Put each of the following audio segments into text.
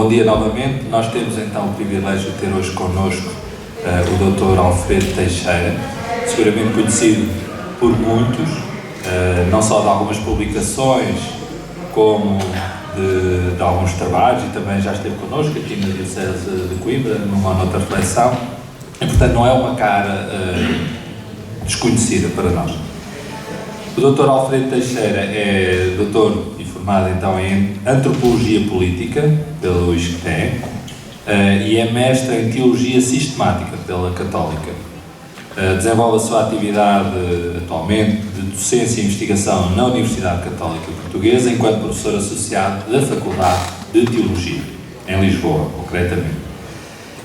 Bom dia novamente. Nós temos então o privilégio de ter hoje connosco o Dr. Alfredo Teixeira, seguramente conhecido por muitos, não só de algumas publicações, como de alguns trabalhos, e também já esteve connosco aqui na Diocese de Coimbra, numa outra reflexão, e portanto não é uma cara desconhecida para nós. O Dr. Alfredo Teixeira é doutor e formado então em Antropologia Política pelo ISCTE e é mestre em Teologia Sistemática pela Católica. Desenvolve a sua atividade atualmente de docência e investigação na Universidade Católica Portuguesa enquanto professor associado da Faculdade de Teologia, em Lisboa, concretamente.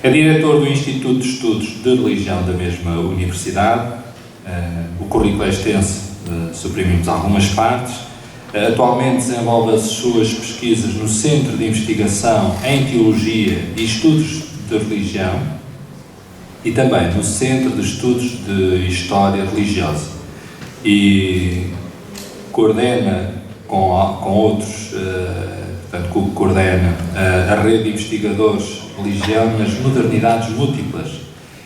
É diretor do Instituto de Estudos de Religião da mesma universidade. O currículo é extenso, suprimimos algumas partes. Atualmente desenvolve as suas pesquisas no Centro de Investigação em Teologia e Estudos de Religião e também no Centro de Estudos de História Religiosa, e coordena com outros, portanto, coordena a rede de investigadores de religião nas modernidades múltiplas,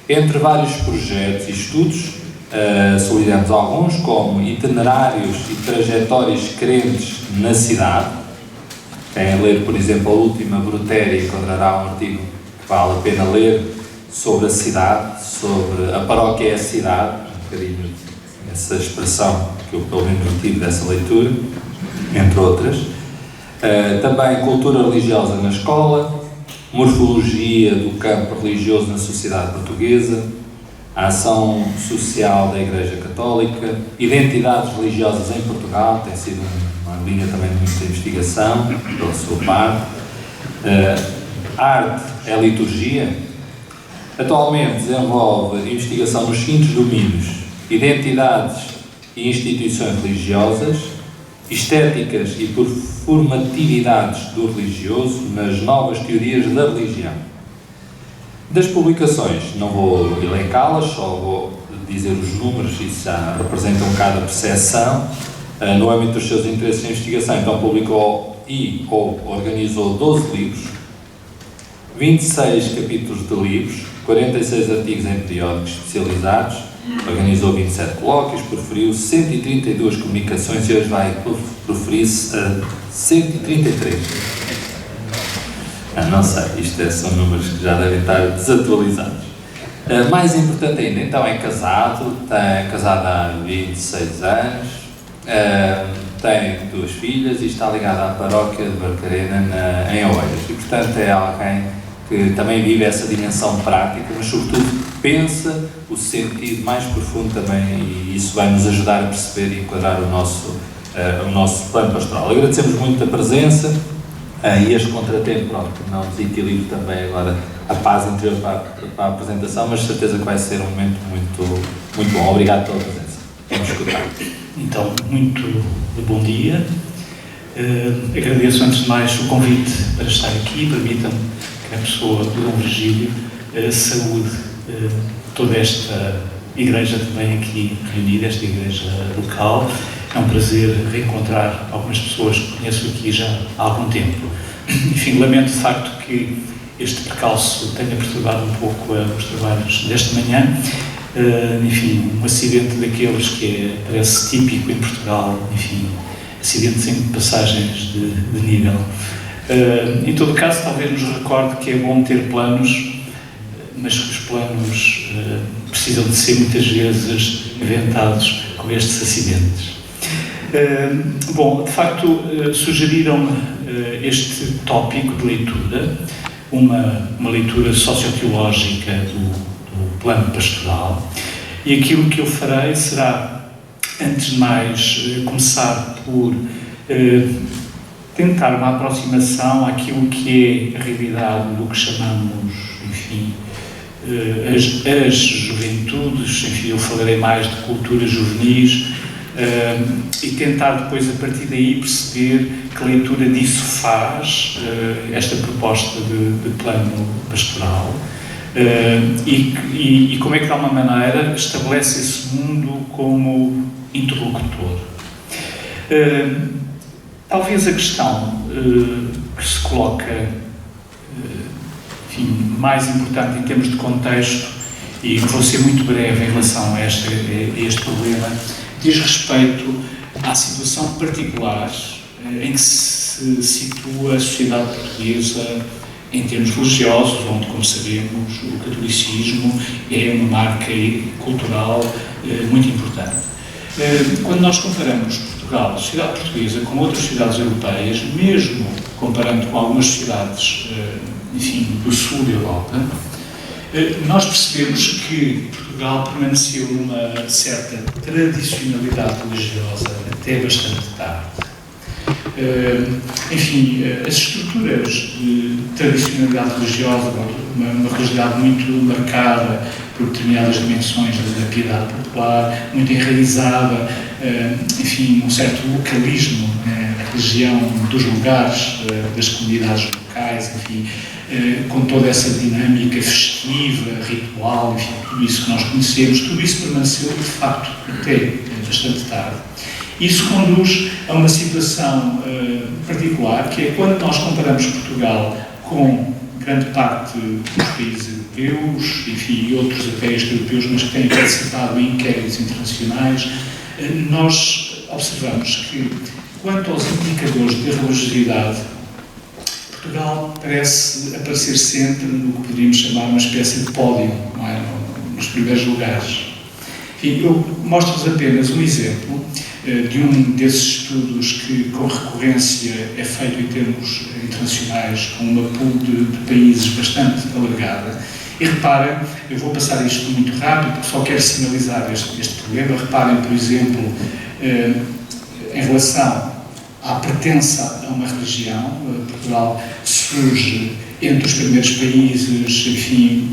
entre vários projetos e estudos. Solidamos alguns, como itinerários e trajetórias crentes na cidade. Quem ler, por exemplo, a última Brutéria encontrará um artigo que vale a pena ler sobre a cidade, sobre a paróquia é a cidade, um bocadinho essa expressão que eu pelo menos tive dessa leitura, entre outras. Também cultura religiosa na escola, morfologia do campo religioso na sociedade portuguesa, a ação social da Igreja Católica, identidades religiosas em Portugal, tem sido uma linha também de muita investigação, pela sua parte. Arte é liturgia. Atualmente desenvolve investigação nos seguintes domínios: identidades e instituições religiosas, estéticas e performatividades do religioso nas novas teorias da religião. Das publicações, não vou elencá-las, só vou dizer os números, isso já representa um bocado a percepção. No âmbito dos seus interesses de investigação, então publicou ou organizou 12 livros, 26 capítulos de livros, 46 artigos em periódicos especializados, organizou 27 colóquios, proferiu 132 comunicações e hoje vai proferir-se a 133. Não sei, são números que já devem estar desatualizados. Mais importante ainda, então, é casado, é casado há 26 anos, tem 2 filhas e está ligado à paróquia de Barcarena, em Oeiras. E, portanto, é alguém que também vive essa dimensão prática, mas, sobretudo, pensa o sentido mais profundo também, e isso vai nos ajudar a perceber e enquadrar o nosso plano pastoral. Agradecemos muito a presença. E este contratempo, pronto, não desequilibra também agora a paz interior para a apresentação, mas certeza que vai ser um momento muito bom. Obrigado pela presença. Vamos escutar. Então, muito bom dia. Agradeço antes de mais o convite para estar aqui. Permitam-me que a pessoa do Dom Virgílio saúde toda esta igreja também aqui reunida, esta igreja local. É um prazer reencontrar algumas pessoas que conheço aqui já há algum tempo. Enfim, lamento de facto que este percalço tenha perturbado um pouco os trabalhos desta manhã. Enfim, um acidente daqueles que parece típico em Portugal, enfim, acidentes em passagens de nível. Em todo caso, talvez nos recorde que é bom ter planos, mas que os planos precisam de ser muitas vezes inventados com estes acidentes. Bom, de facto, sugeriram este tópico de leitura, uma leitura socioteológica do plano pastoral, e aquilo que eu farei será, antes de mais, começar por tentar uma aproximação àquilo que é a realidade do que chamamos, enfim, as juventudes, enfim, eu falarei mais de culturas juvenis, e tentar depois, a partir daí, perceber que leitura disso faz esta proposta de plano pastoral e como é que, de alguma maneira, estabelece esse mundo como interlocutor. Talvez a questão que se coloca enfim, mais importante em termos de contexto, e vou ser muito breve em relação a este problema, diz respeito à situação particular em que se situa a sociedade portuguesa em termos religiosos, onde, como sabemos, o catolicismo é uma marca cultural muito importante. Quando nós comparamos Portugal, a sociedade portuguesa, com outras sociedades europeias, mesmo comparando com algumas sociedades, enfim, do sul da Europa, nós percebemos que Portugal permaneceu numa certa tradicionalidade religiosa até bastante tarde. Enfim, as estruturas de tradicionalidade religiosa, uma religiosidade muito marcada por determinadas dimensões da piedade popular, muito enraizada, enfim, um certo localismo na religião dos lugares, das comunidades locais, enfim, com toda essa dinâmica festiva, ritual, enfim, tudo isso que nós conhecemos, tudo isso permaneceu, de facto, até bastante tarde. Isso conduz a uma situação particular, que é quando nós comparamos Portugal com grande parte dos países europeus, enfim, e outros até extra-europeus, mas que têm participado em inquéritos internacionais, nós observamos que, quanto aos indicadores de religiosidade, Portugal parece aparecer sempre no que poderíamos chamar uma espécie de pódio, não é? Nos primeiros lugares. Enfim, eu mostro-vos apenas um exemplo de um desses estudos que, com recorrência, é feito em termos internacionais, com uma pool de países bastante alargada. E reparem, eu vou passar isto muito rápido, porque só quero sinalizar este problema. Reparem, por exemplo, em relação à pertença a uma religião, Portugal surge entre os primeiros países, enfim,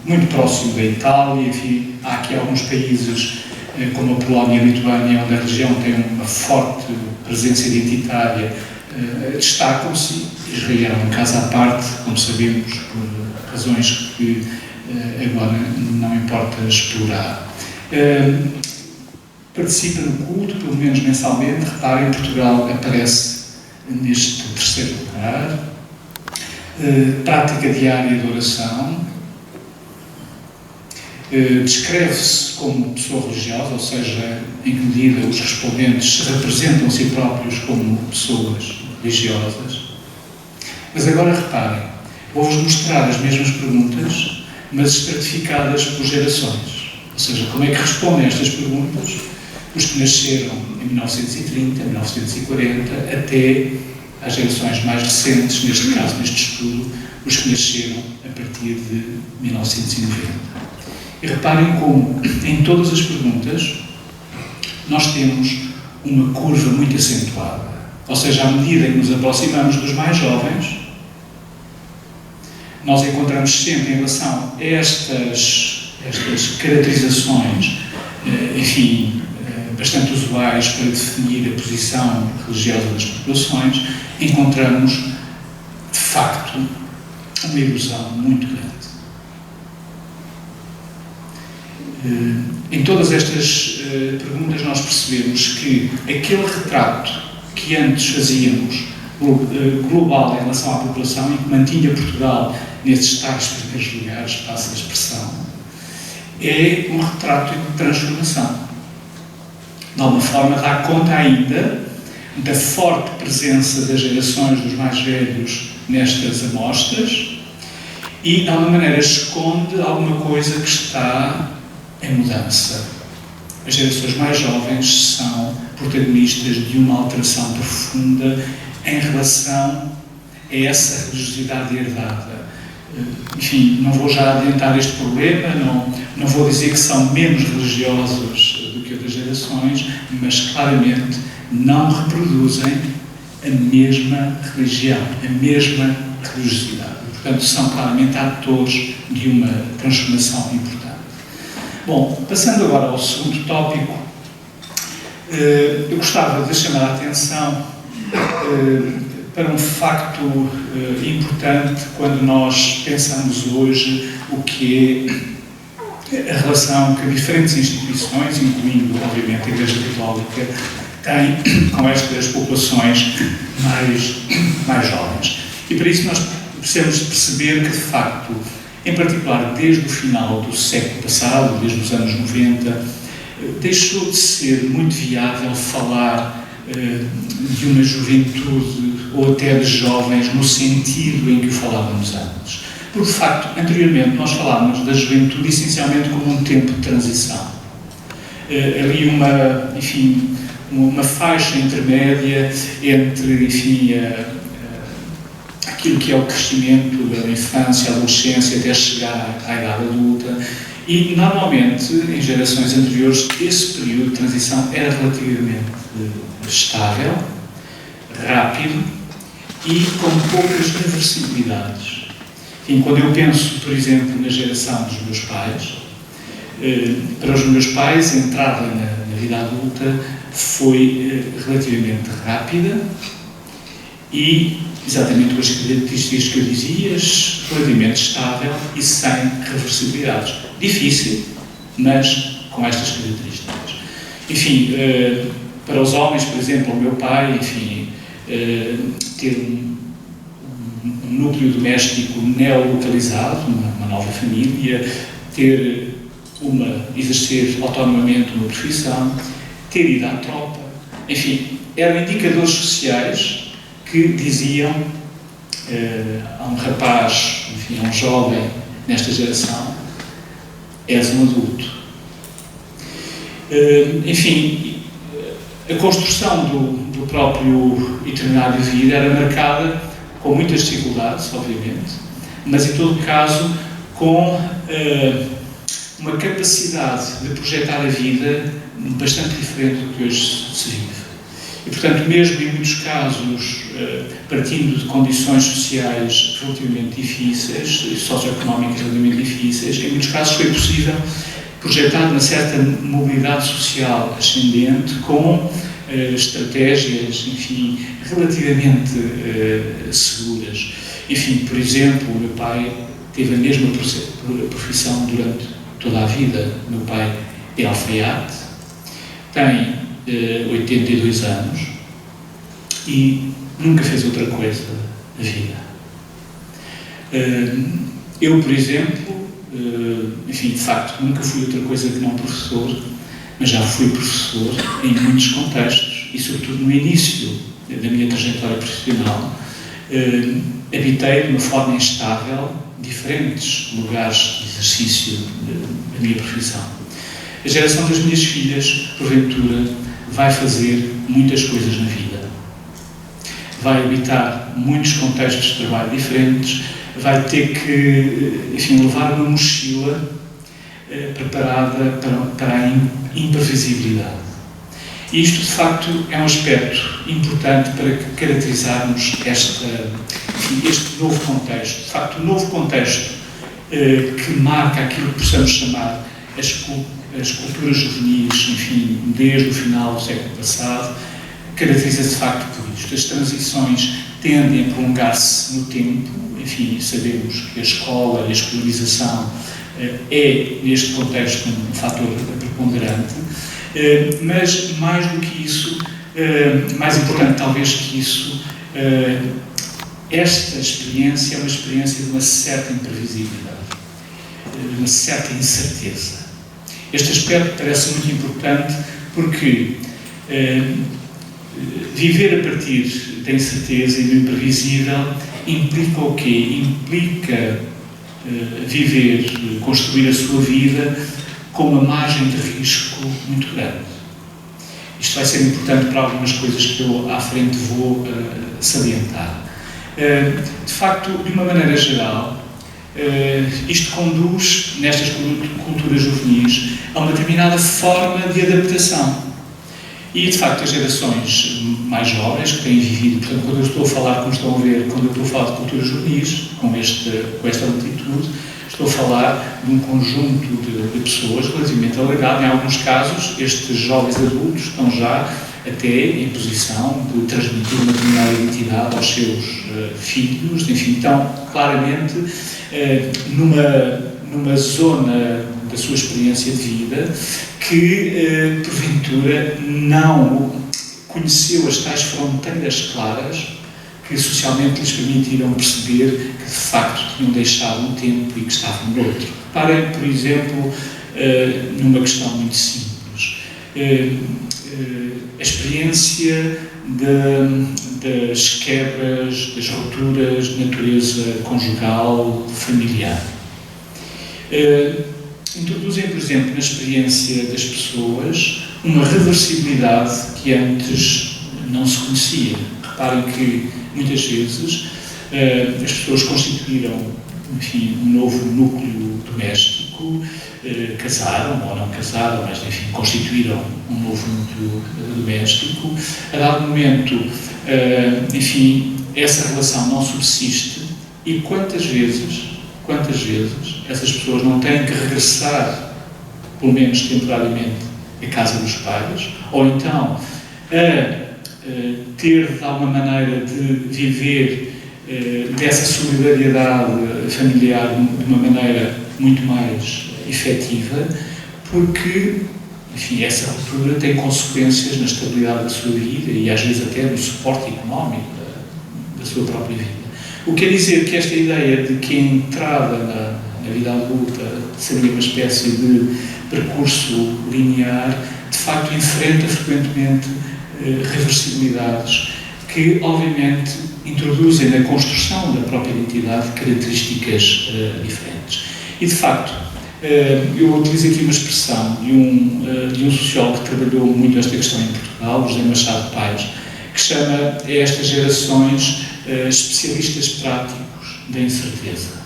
muito próximo da Itália, enfim, há aqui alguns países como a Polónia e a Lituânia, onde a religião tem uma forte presença identitária, destacam-se. Israel, um caso à parte, como sabemos, por razões que agora não importa explorar. Participa no culto, pelo menos mensalmente. Reparem, Portugal aparece neste terceiro lugar. Prática diária de oração. Descreve-se como pessoa religiosa, ou seja, em que medida os respondentes se representam a si próprios como pessoas religiosas. Mas agora reparem, vou-vos mostrar as mesmas perguntas, mas estratificadas por gerações. Ou seja, como é que respondem a estas perguntas os que nasceram em 1930, 1940, até às gerações mais recentes, neste caso, neste estudo, os que nasceram a partir de 1990. E reparem como, em todas as perguntas, nós temos uma curva muito acentuada. Ou seja, à medida que nos aproximamos dos mais jovens, nós encontramos sempre, em relação a estas caracterizações, enfim, bastante usuais para definir a posição religiosa das populações, encontramos, de facto, uma ilusão muito grande. Em todas estas perguntas nós percebemos que aquele retrato que antes fazíamos global em relação à população e que mantinha Portugal nesses tais primeiros lugares, passa a expressão, é um retrato de transformação. De alguma forma dá conta ainda da forte presença das gerações dos mais velhos nestas amostras e de alguma maneira esconde alguma coisa que está em mudança. As gerações mais jovens são protagonistas de uma alteração profunda em relação a essa religiosidade herdada. Enfim, não vou já adiantar este problema, não vou dizer que são menos religiosos do que outras gerações, mas claramente não reproduzem a mesma religião, a mesma religiosidade. Portanto, são claramente atores de uma transformação importante. Bom, passando agora ao segundo tópico, eu gostava de chamar a atenção para um facto importante quando nós pensamos hoje o que é a relação que diferentes instituições, incluindo, obviamente, a Igreja Católica, têm com estas populações mais jovens. E para isso nós precisamos de perceber que, de facto, em particular desde o final do século passado, desde os anos 90, deixou de ser muito viável falar de uma juventude ou até de jovens no sentido em que o falávamos antes. Porque, de facto, anteriormente nós falávamos da juventude essencialmente como um tempo de transição. Ali uma faixa intermédia entre, aquilo que é o crescimento da infância, adolescência, até chegar à idade adulta. E, normalmente, em gerações anteriores, esse período de transição era relativamente estável, rápido e com poucas reversibilidades. Quando eu penso, por exemplo, na geração dos meus pais, para os meus pais, a entrada na vida adulta foi relativamente rápida e, exatamente com as características que eu dizia, relativamente estável e sem reversibilidades. Difícil, mas com estas características. Enfim, para os homens, por exemplo, o meu pai, ter um núcleo doméstico neolocalizado, uma nova família, exercer autonomamente uma profissão, ter ido à tropa, enfim, eram indicadores sociais que diziam a um rapaz, a um jovem nesta geração, és um adulto. A construção do próprio itinerário de vida era marcada com muitas dificuldades, obviamente, mas em todo caso com uma capacidade de projetar a vida bastante diferente do que hoje se vive. E, portanto, mesmo em muitos casos, partindo de condições sociais relativamente difíceis, socioeconómicas relativamente difíceis, em muitos casos foi possível projetar uma certa mobilidade social ascendente com estratégias, relativamente seguras. Por exemplo, o meu pai teve a mesma profissão durante toda a vida. O meu pai é alfaiate, tem 82 anos e nunca fez outra coisa na vida. Eu, por exemplo, de facto, nunca fui outra coisa que não professor, mas já fui professor em muitos contextos e, sobretudo, no início da minha trajetória profissional, habitei de uma forma instável diferentes lugares de exercício da minha profissão. A geração das minhas filhas, porventura, vai fazer muitas coisas na vida. Vai habitar muitos contextos de trabalho diferentes, vai ter que, levar uma mochila preparada para a imprevisibilidade. E isto, de facto, é um aspecto importante para caracterizarmos este novo contexto. De facto, o novo contexto que marca aquilo que possamos chamar as culturas juvenis, desde o final do século passado, caracteriza-se de facto por isto. As transições tendem a prolongar-se no tempo. Sabemos que a escola e a escolarização é, neste contexto, um fator preponderante, mas mais do que isso, mais importante talvez que isso, esta experiência é uma experiência de uma certa imprevisibilidade, de uma certa incerteza. Este aspecto parece muito importante porque viver a partir da incerteza e do imprevisível implica o quê? Implica construir a sua vida com uma margem de risco muito grande. Isto vai ser importante para algumas coisas que eu à frente vou salientar. De facto, de uma maneira geral, isto conduz, nestas culturas juvenis, a uma determinada forma de adaptação. E, de facto, as gerações mais jovens que têm vivido, portanto, quando eu estou a falar, como estão a ver, quando eu estou a falar de culturas juvenis, com esta amplitude, estou a falar de um conjunto de pessoas relativamente alargado. Em alguns casos, estes jovens adultos estão já até em posição de transmitir uma determinada identidade aos seus filhos, estão claramente numa zona da sua experiência de vida que, porventura, não conheceu as tais fronteiras claras que socialmente lhes permitiram perceber que de facto tinham deixado um tempo e que estavam no outro. Reparem, por exemplo, numa questão muito simples. A experiência das quebras, das rupturas de natureza conjugal, familiar. Introduzem, por exemplo, na experiência das pessoas uma reversibilidade que antes não se conhecia. Reparem que, muitas vezes, as pessoas constituíram, enfim, um novo núcleo doméstico, casaram ou não casaram, mas, enfim, constituíram um novo núcleo doméstico. A dado momento, enfim, essa relação não subsiste e quantas vezes essas pessoas não têm que regressar, pelo menos temporariamente, à casa dos pais, ou então ter, de alguma maneira, de viver dessa solidariedade familiar de uma maneira muito mais efetiva, porque, enfim, essa ruptura tem consequências na estabilidade da sua vida e, às vezes, até no suporte económico da sua própria vida. O que quer dizer que esta ideia de que a entrada na vida adulta seria uma espécie de percurso linear, de facto enfrenta frequentemente reversibilidades que, obviamente, introduzem na construção da própria identidade características diferentes. E, de facto, eu utilizo aqui uma expressão de um sociólogo que trabalhou muito esta questão em Portugal, José Machado de Paiva, que chama estas gerações especialistas práticos da incerteza.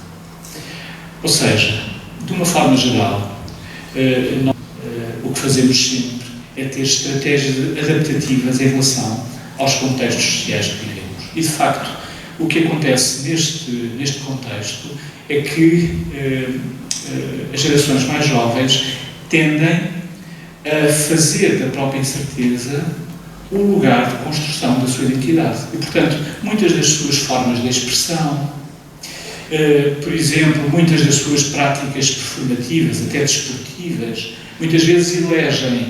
Ou seja, de uma forma geral, o que fazemos sempre é ter estratégias adaptativas em relação aos contextos sociais que vivemos. E, de facto, o que acontece neste contexto é que as gerações mais jovens tendem a fazer da própria incerteza o lugar de construção da sua identidade. E, portanto, muitas das suas formas de expressão, por exemplo, muitas das suas práticas performativas, até desportivas, muitas vezes elegem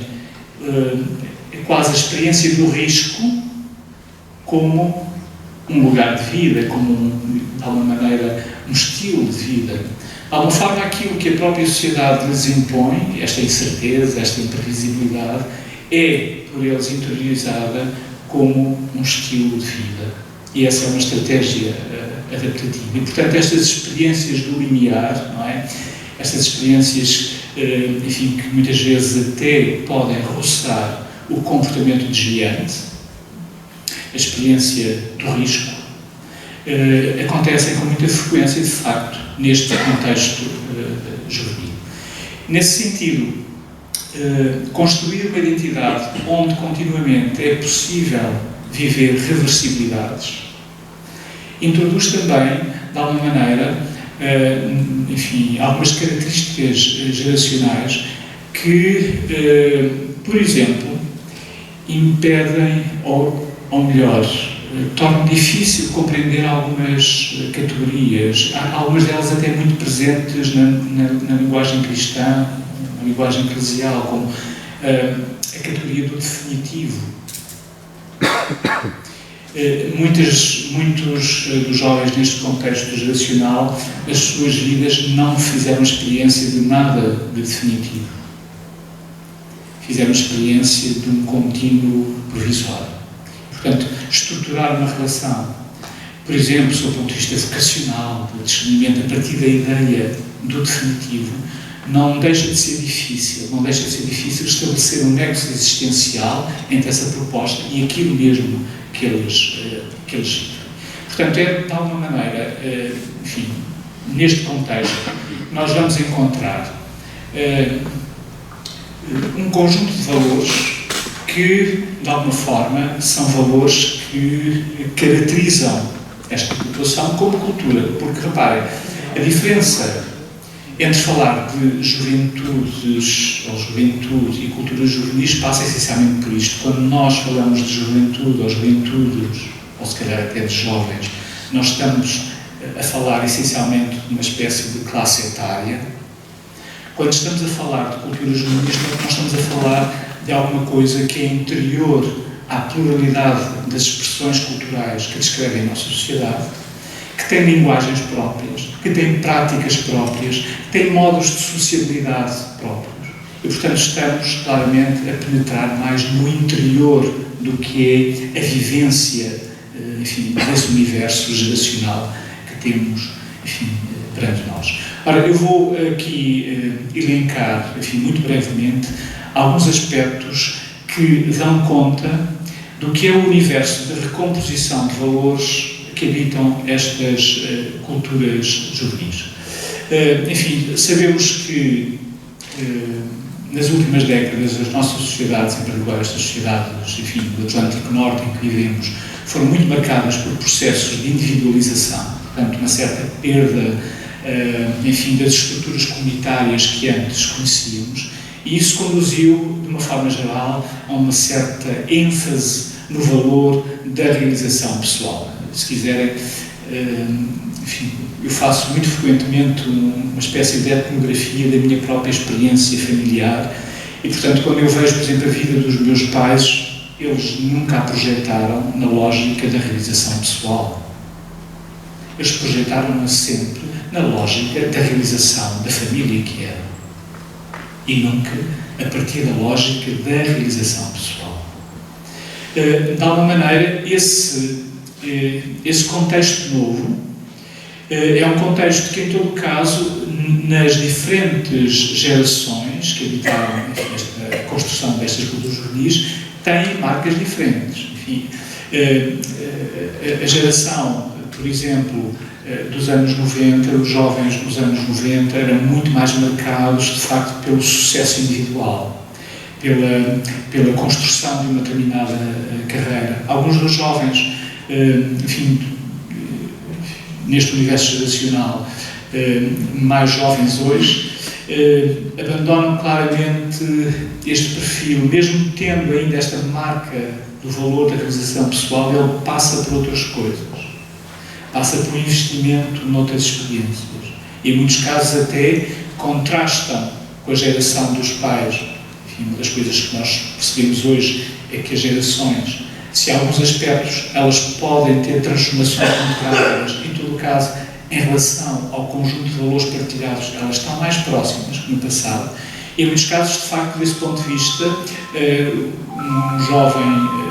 quase a experiência do risco como um lugar de vida, como, de alguma maneira, um estilo de vida. De alguma forma, aquilo que a própria sociedade lhes impõe, esta incerteza, esta imprevisibilidade, é, por eles, interiorizada como um estilo de vida. E essa é uma estratégia adaptativa. E, portanto, estas experiências do limiar, não é? Estas experiências, enfim, que muitas vezes até podem roçar o comportamento desviante, a experiência do risco, acontecem com muita frequência, de facto, neste contexto juvenil. Nesse sentido, construir uma identidade onde continuamente é possível viver reversibilidades introduz também, de alguma maneira, enfim, algumas características geracionais que, por exemplo, impedem, ou melhor, tornam difícil compreender algumas categorias, algumas delas até muito presentes na linguagem cristã, na linguagem eclesial, como a categoria do definitivo. Muitos dos jovens neste contexto geracional, as suas vidas não fizeram experiência de nada de definitivo. Fizeram experiência de um contínuo provisório. Portanto, estruturar uma relação, por exemplo, sob o ponto de vista vocacional, de discernimento a partir da ideia do definitivo, não deixa de ser difícil estabelecer um nexo existencial entre essa proposta e aquilo mesmo que eles vivem. Portanto, é de alguma maneira, enfim, neste contexto, nós vamos encontrar um conjunto de valores que, de alguma forma, são valores que caracterizam esta população como cultura. Porque, reparem, a diferença entre falar de juventudes ou juventude e culturas juvenis passa essencialmente por isto. Quando nós falamos de juventude ou juventudes, ou se calhar até de jovens, nós estamos a falar essencialmente de uma espécie de classe etária. Quando estamos a falar de culturas juvenis, nós estamos a falar de alguma coisa que é interior à pluralidade das expressões culturais que descrevem a nossa sociedade, que tem linguagens próprias, que tem práticas próprias, que tem modos de sociabilidade próprios. E, portanto, estamos claramente a penetrar mais no interior do que é a vivência, enfim, desse universo geracional que temos, enfim, perante nós. Ora, eu vou aqui elencar, enfim, muito brevemente, alguns aspectos que dão conta do que é o universo de recomposição de valores que habitam estas culturas juvenis. Enfim, sabemos que nas últimas décadas as nossas sociedades, em particular estas sociedades, enfim, do Atlântico Norte em que vivemos, foram muito marcadas por processos de individualização, portanto, uma certa perda, enfim, das estruturas comunitárias que antes conhecíamos, e isso conduziu, de uma forma geral, a uma certa ênfase no valor da realização pessoal. Se quiserem, enfim, eu faço muito frequentemente uma espécie de etnografia da minha própria experiência familiar e, portanto, quando eu vejo, por exemplo, a vida dos meus pais, eles nunca a projetaram na lógica da realização pessoal. Eles projetaram-na sempre na lógica da realização da família que era. E nunca a partir da lógica da realização pessoal. De alguma maneira, esse contexto novo é um contexto que, em todo caso, nas diferentes gerações que habitaram, enfim, a construção destas culturas juvenis, tem marcas diferentes. Enfim, a geração, por exemplo, dos anos 90, os jovens dos anos 90 eram muito mais marcados, de facto, pelo sucesso individual, pela construção de uma determinada carreira. Alguns dos jovens, enfim, neste universo geracional, mais jovens hoje, abandonam claramente este perfil, mesmo tendo ainda esta marca do valor da realização pessoal, ele passa por outras coisas, passa por investimento noutras experiências. E em muitos casos até contrastam com a geração dos pais. Enfim, uma das coisas que nós percebemos hoje é que as gerações, se há alguns aspectos, elas podem ter transformações muito rápidas, em todo o caso, em relação ao conjunto de valores partilhados, elas estão mais próximas que no passado. E, em muitos casos, de facto, desse ponto de vista, um jovem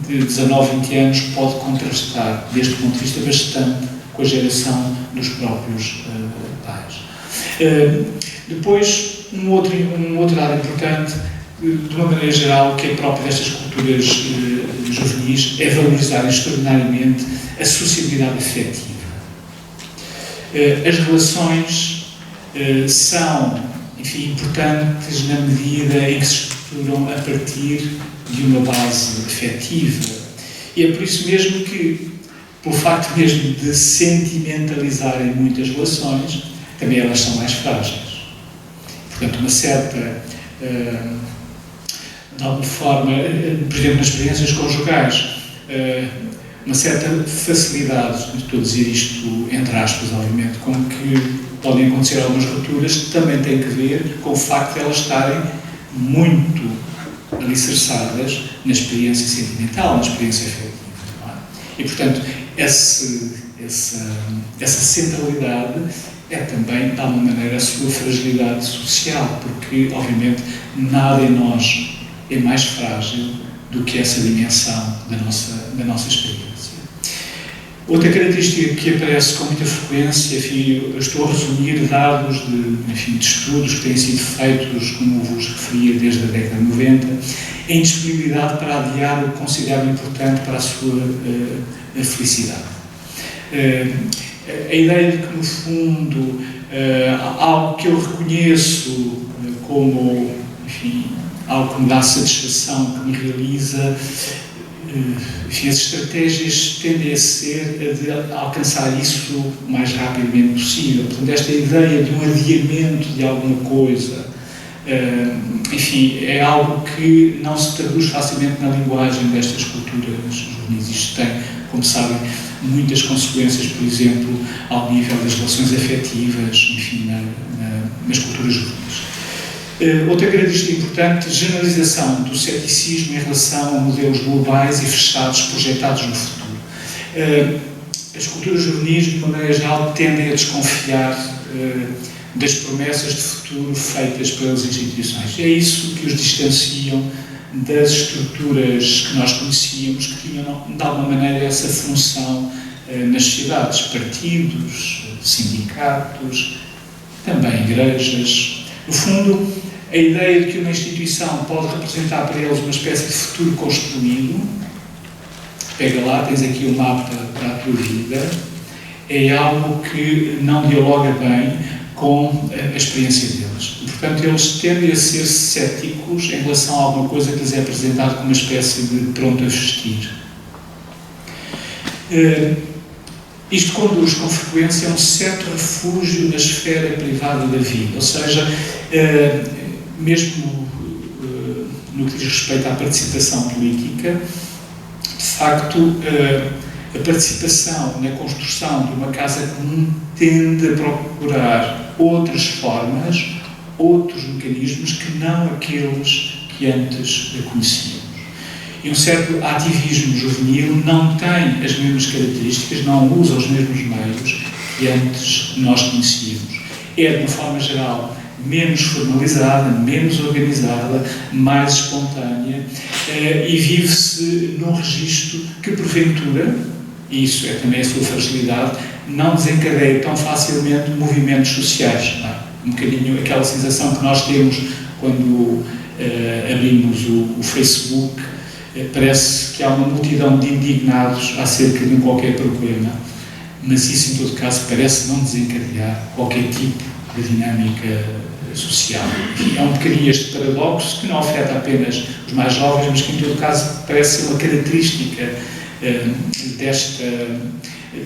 de 19, 20 anos pode contrastar, deste ponto de vista, bastante com a geração dos próprios pais. Depois, um outro dado importante, de uma maneira geral, que é próprio destas culturas juvenis, é valorizar extraordinariamente a sociabilidade afetiva. As relações são, enfim, importantes na medida em que se estruturam a partir de uma base afetiva. E é por isso mesmo que, pelo facto mesmo de sentimentalizarem muitas relações, também elas são mais frágeis. Portanto, uma certa, de alguma forma, por exemplo, nas experiências conjugais, uma certa facilidade, estou a dizer isto entre aspas, obviamente, com que podem acontecer algumas rupturas, também tem que ver com o facto de elas estarem muito alicerçadas na experiência sentimental, na experiência afetiva. E, portanto, essa centralidade é também, de alguma maneira, a sua fragilidade social, porque, obviamente, nada em nós é mais frágil do que essa dimensão da nossa experiência. Outra característica que aparece com muita frequência, enfim, eu estou a resumir dados de estudos que têm sido feitos, como vos referia, desde a década de 90, a indisponibilidade para adiar o que considero importante para a sua felicidade. A ideia de que, no fundo, algo que eu reconheço como, enfim, algo que me dá satisfação, que me realiza, enfim, as estratégias tendem a ser a de alcançar isso o mais rapidamente possível. Portanto, esta ideia de um adiamento de alguma coisa, enfim, é algo que não se traduz facilmente na linguagem destas culturas juvenis. Isto tem, como sabem, muitas consequências, por exemplo, ao nível das relações afetivas, enfim, nas culturas juvenis. Outra característica importante, generalização do ceticismo em relação a modelos globais e fechados projetados no futuro. As culturas juvenis, de maneira geral, tendem a desconfiar das promessas de futuro feitas pelas instituições. É isso que os distanciam das estruturas que nós conhecíamos, que tinham, de alguma maneira, essa função nas sociedades, partidos, sindicatos, também igrejas. No fundo, a ideia de que uma instituição pode representar para eles uma espécie de futuro construído, pega lá, tens aqui o mapa para a tua vida, é algo que não dialoga bem com a experiência deles. E, portanto, eles tendem a ser céticos em relação a alguma coisa que lhes é apresentado como uma espécie de pronto a vestir. Isto conduz com frequência a um certo refúgio na esfera privada da vida, ou seja, mesmo no que diz respeito à participação política, de facto, a participação na construção de uma casa comum tende a procurar outras formas, outros mecanismos que não aqueles que antes conhecíamos. E um certo ativismo juvenil não tem as mesmas características, não usa os mesmos meios que antes nós conhecíamos. É, de uma forma geral, menos formalizada, menos organizada, mais espontânea, e vive-se num registro que, porventura, e isso é também a sua fragilidade, não desencadeia tão facilmente movimentos sociais. Não é? Um bocadinho aquela sensação que nós temos quando abrimos o Facebook, parece que há uma multidão de indignados acerca de qualquer problema, mas isso, em todo caso, parece não desencadear qualquer tipo de dinâmica social. Enfim, é um bocadinho este paradoxo que não afeta apenas os mais jovens, mas que, em todo caso, parece ser uma característica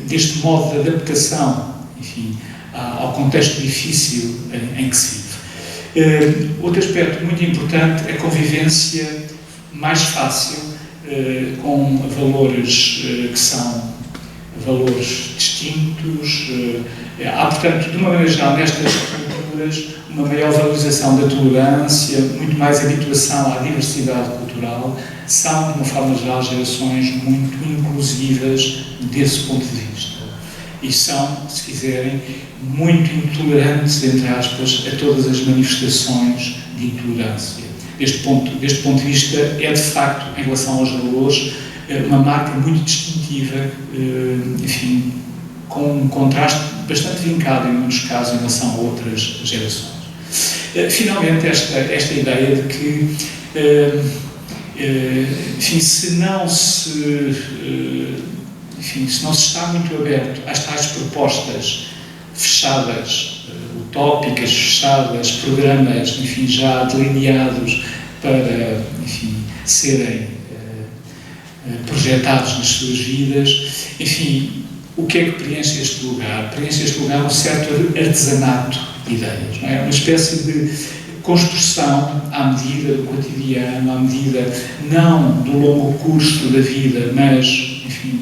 deste modo de adaptação, enfim, ao contexto difícil em que se vive. Outro aspecto muito importante é a convivência mais fácil com valores que são valores distintos. Há, portanto, de uma maneira geral, nestas culturas, uma maior valorização da tolerância, muito mais habituação à diversidade cultural. São, de uma forma geral, gerações muito inclusivas desse ponto de vista. E são, se quiserem, muito intolerantes, entre aspas, a todas as manifestações de intolerância. Deste ponto de vista, é de facto, em relação aos valores, uma marca muito distintiva, enfim, com um contraste bastante vincado, em muitos casos, em relação a outras gerações. Finalmente, esta ideia de que, enfim, se não se está muito aberto às tais propostas fechadas, utópicas, fechadas, programas, enfim, já delineados para, enfim, serem projetados nas suas vidas, enfim, o que é que preenche este lugar? Preenche este lugar um certo artesanato de ideias, não é? Uma espécie de construção à medida do cotidiano, à medida não do longo curso da vida, mas, enfim,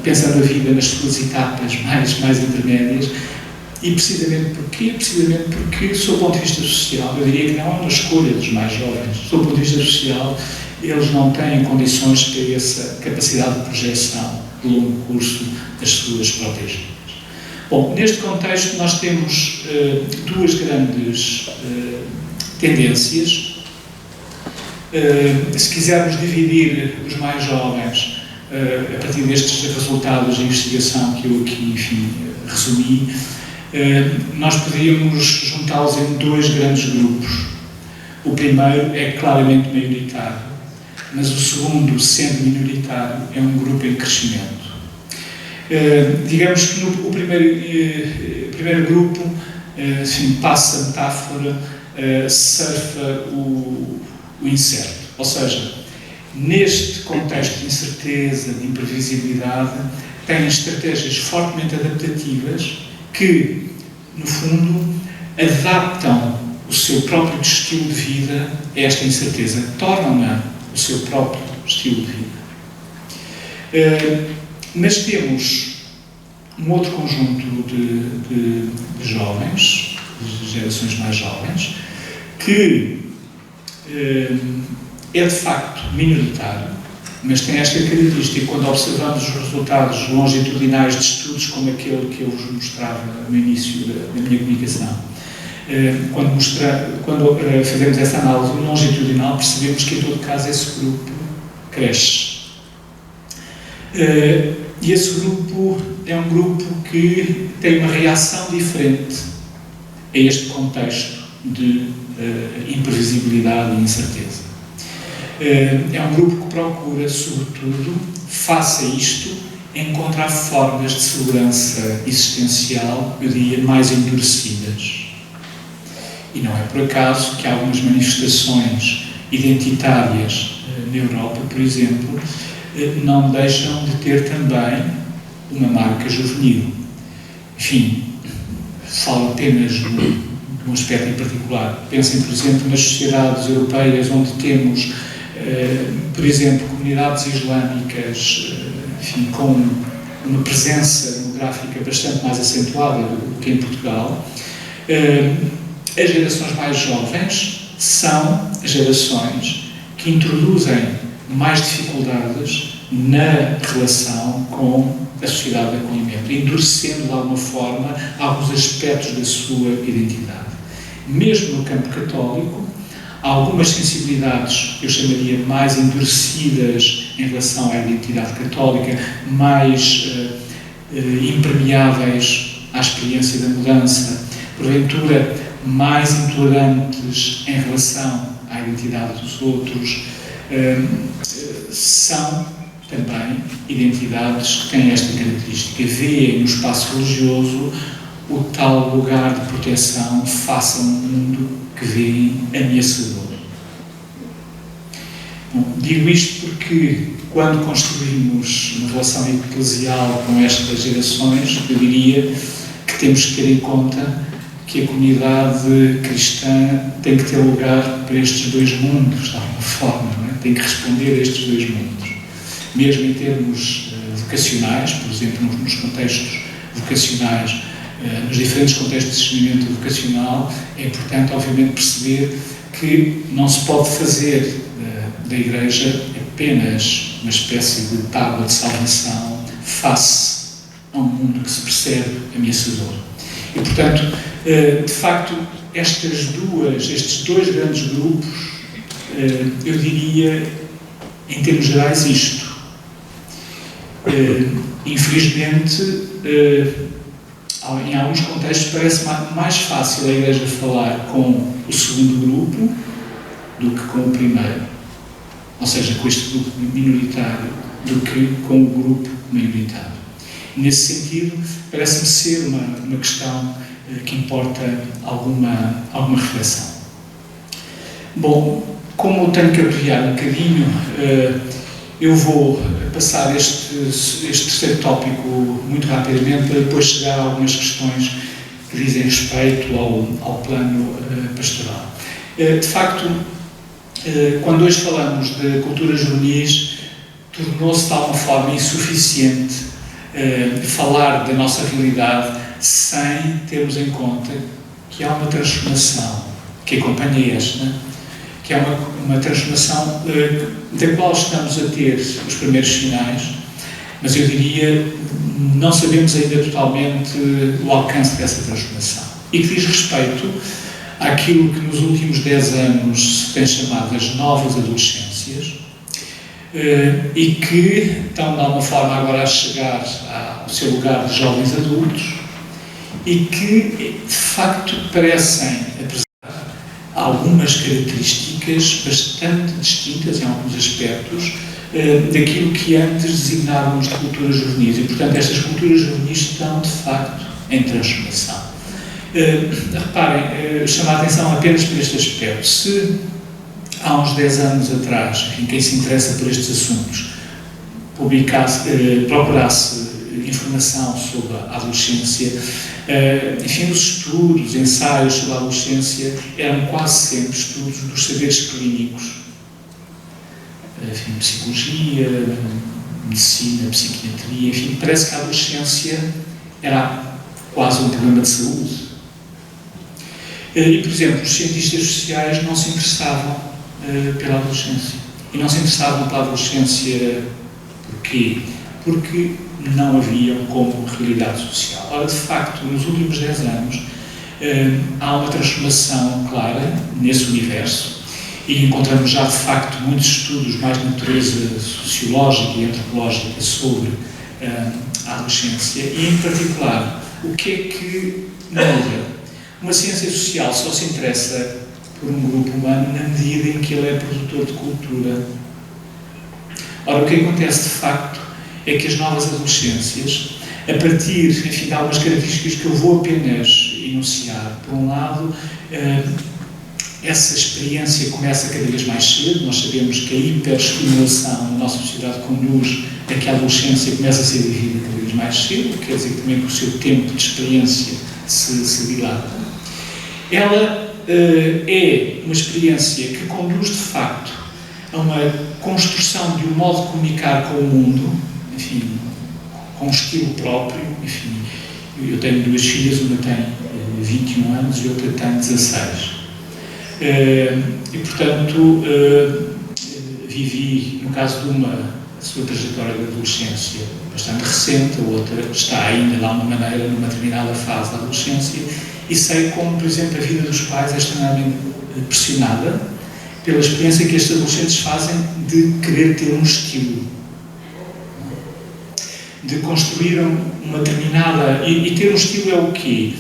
pensando a vida nas suas etapas mais intermédias. E precisamente porque, sob o ponto de vista social, eu diria que não é uma escolha dos mais jovens. Sob o ponto de vista social, eles não têm condições para essa capacidade de projeção de longo curso das suas próprias vidas. Bom, neste contexto nós temos duas grandes tendências. Se quisermos dividir os mais jovens a partir destes resultados de investigação que eu aqui, enfim, resumi, nós poderíamos juntá-los em dois grandes grupos. O primeiro é claramente maioritário, mas o segundo, sendo minoritário, é um grupo em crescimento. Digamos que o primeiro grupo, assim, passa a metáfora, surfa o incerto. Ou seja, neste contexto de incerteza, de imprevisibilidade, tem estratégias fortemente adaptativas que, no fundo, adaptam o seu próprio estilo de vida a esta incerteza, tornam-na o seu próprio estilo de vida. Mas temos um outro conjunto de jovens, de gerações mais jovens, que é de facto minoritário, mas tem esta característica. Quando observamos os resultados longitudinais de estudos como aquele que eu vos mostrava no início da minha comunicação, quando fazemos essa análise longitudinal, percebemos que em todo caso esse grupo cresce. E esse grupo é um grupo que tem uma reação diferente a este contexto de imprevisibilidade e incerteza. É um grupo que procura, sobretudo, face a isto, encontrar formas de segurança existencial, eu diria, mais endurecidas. E não é por acaso que algumas manifestações identitárias na Europa, por exemplo, não deixam de ter também uma marca juvenil. Enfim, falo apenas de um aspecto em particular. Pensem, por exemplo, nas sociedades europeias onde temos, por exemplo, comunidades islâmicas, enfim, com uma presença demográfica bastante mais acentuada do que em Portugal. As gerações mais jovens são as gerações que introduzem mais dificuldades na relação com a sociedade de acolhimento, endurecendo de alguma forma alguns aspectos da sua identidade. Mesmo no campo católico, há algumas sensibilidades, eu chamaria mais endurecidas em relação à identidade católica, mais impermeáveis à experiência da mudança, porventura mais intolerantes em relação à identidade dos outros, são também identidades que têm esta característica. Vêem no espaço religioso o tal lugar de proteção face a um mundo que vêem ameaçador. Bom, digo isto porque, quando construímos uma relação eclesial com estas gerações, eu diria que temos que ter em conta que a comunidade cristã tem que ter lugar para estes dois mundos, de alguma forma, não é? Tem que responder a estes dois mundos. Mesmo em termos vocacionais, por exemplo, nos contextos vocacionais, nos diferentes contextos de discernimento vocacional, é importante, obviamente, perceber que não se pode fazer da Igreja apenas uma espécie de tábua de salvação face a um mundo que se percebe ameaçador. E, portanto, de facto, estes dois grandes grupos, eu diria, em termos gerais, isto. Infelizmente, em alguns contextos, parece mais fácil a Igreja falar com o segundo grupo do que com o primeiro. Ou seja, com este grupo minoritário, do que com o grupo maioritário. Nesse sentido, parece-me ser uma questão que importa alguma reflexão. Bom, como tenho que abreviar um bocadinho, eu vou passar este terceiro tópico muito rapidamente para depois chegar a algumas questões que dizem respeito ao plano pastoral. De facto, quando hoje falamos de culturas juvenis, tornou-se de alguma forma insuficiente falar da nossa realidade sem termos em conta que há uma transformação que acompanha esta, que é uma transformação da qual estamos a ter os primeiros sinais, mas eu diria, não sabemos ainda totalmente o alcance dessa transformação. E que diz respeito àquilo que nos últimos 10 anos se tem chamado as novas adolescências, e que estão de alguma forma agora a chegar ao seu lugar de jovens adultos e que de facto parecem apresentar algumas características bastante distintas em alguns aspectos daquilo que antes designávamos de culturas juvenis, e portanto estas culturas juvenis estão de facto em transformação. Reparem, chamar a atenção apenas para este aspecto. Se há uns 10 anos atrás, enfim, quem se interessa por estes assuntos procurasse informação sobre a adolescência, enfim, os estudos, ensaios sobre a adolescência eram quase sempre estudos dos saberes clínicos, enfim, psicologia, medicina, psiquiatria, enfim, parece que a adolescência era quase um problema de saúde. E, por exemplo, os cientistas sociais não se interessavam pela adolescência. E não se interessavam pela adolescência porquê? Porque não haviam como realidade social. Ora, de facto, nos últimos 10 anos há uma transformação clara nesse universo e encontramos já, de facto, muitos estudos mais de natureza sociológica e antropológica sobre a adolescência e, em particular, o que é que muda. Uma ciência social só se interessa por um grupo humano na medida em que ele é produtor de cultura. Ora, o que acontece de facto é que as novas adolescências, a partir, enfim, de algumas características que eu vou apenas enunciar, por um lado, essa experiência começa cada vez mais cedo. Nós sabemos que a hiperestimulação na nossa sociedade conduz a que a adolescência começa a ser vivida cada vez mais cedo, quer dizer também que o seu tempo de experiência se dilata. Ela é uma experiência que conduz, de facto, a uma construção de um modo de comunicar com o mundo, enfim, com um estilo próprio. Enfim, eu tenho 2 filhas, uma tem 21 anos e outra tem 16. E, portanto, vivi, no caso de uma, a sua trajetória de adolescência bastante recente, a outra está ainda, de alguma maneira, numa determinada fase da adolescência, e sei como, por exemplo, a vida dos pais é extremamente pressionada pela experiência que estes adolescentes fazem de querer ter um estilo, de construir uma determinada... E ter um estilo é o quê?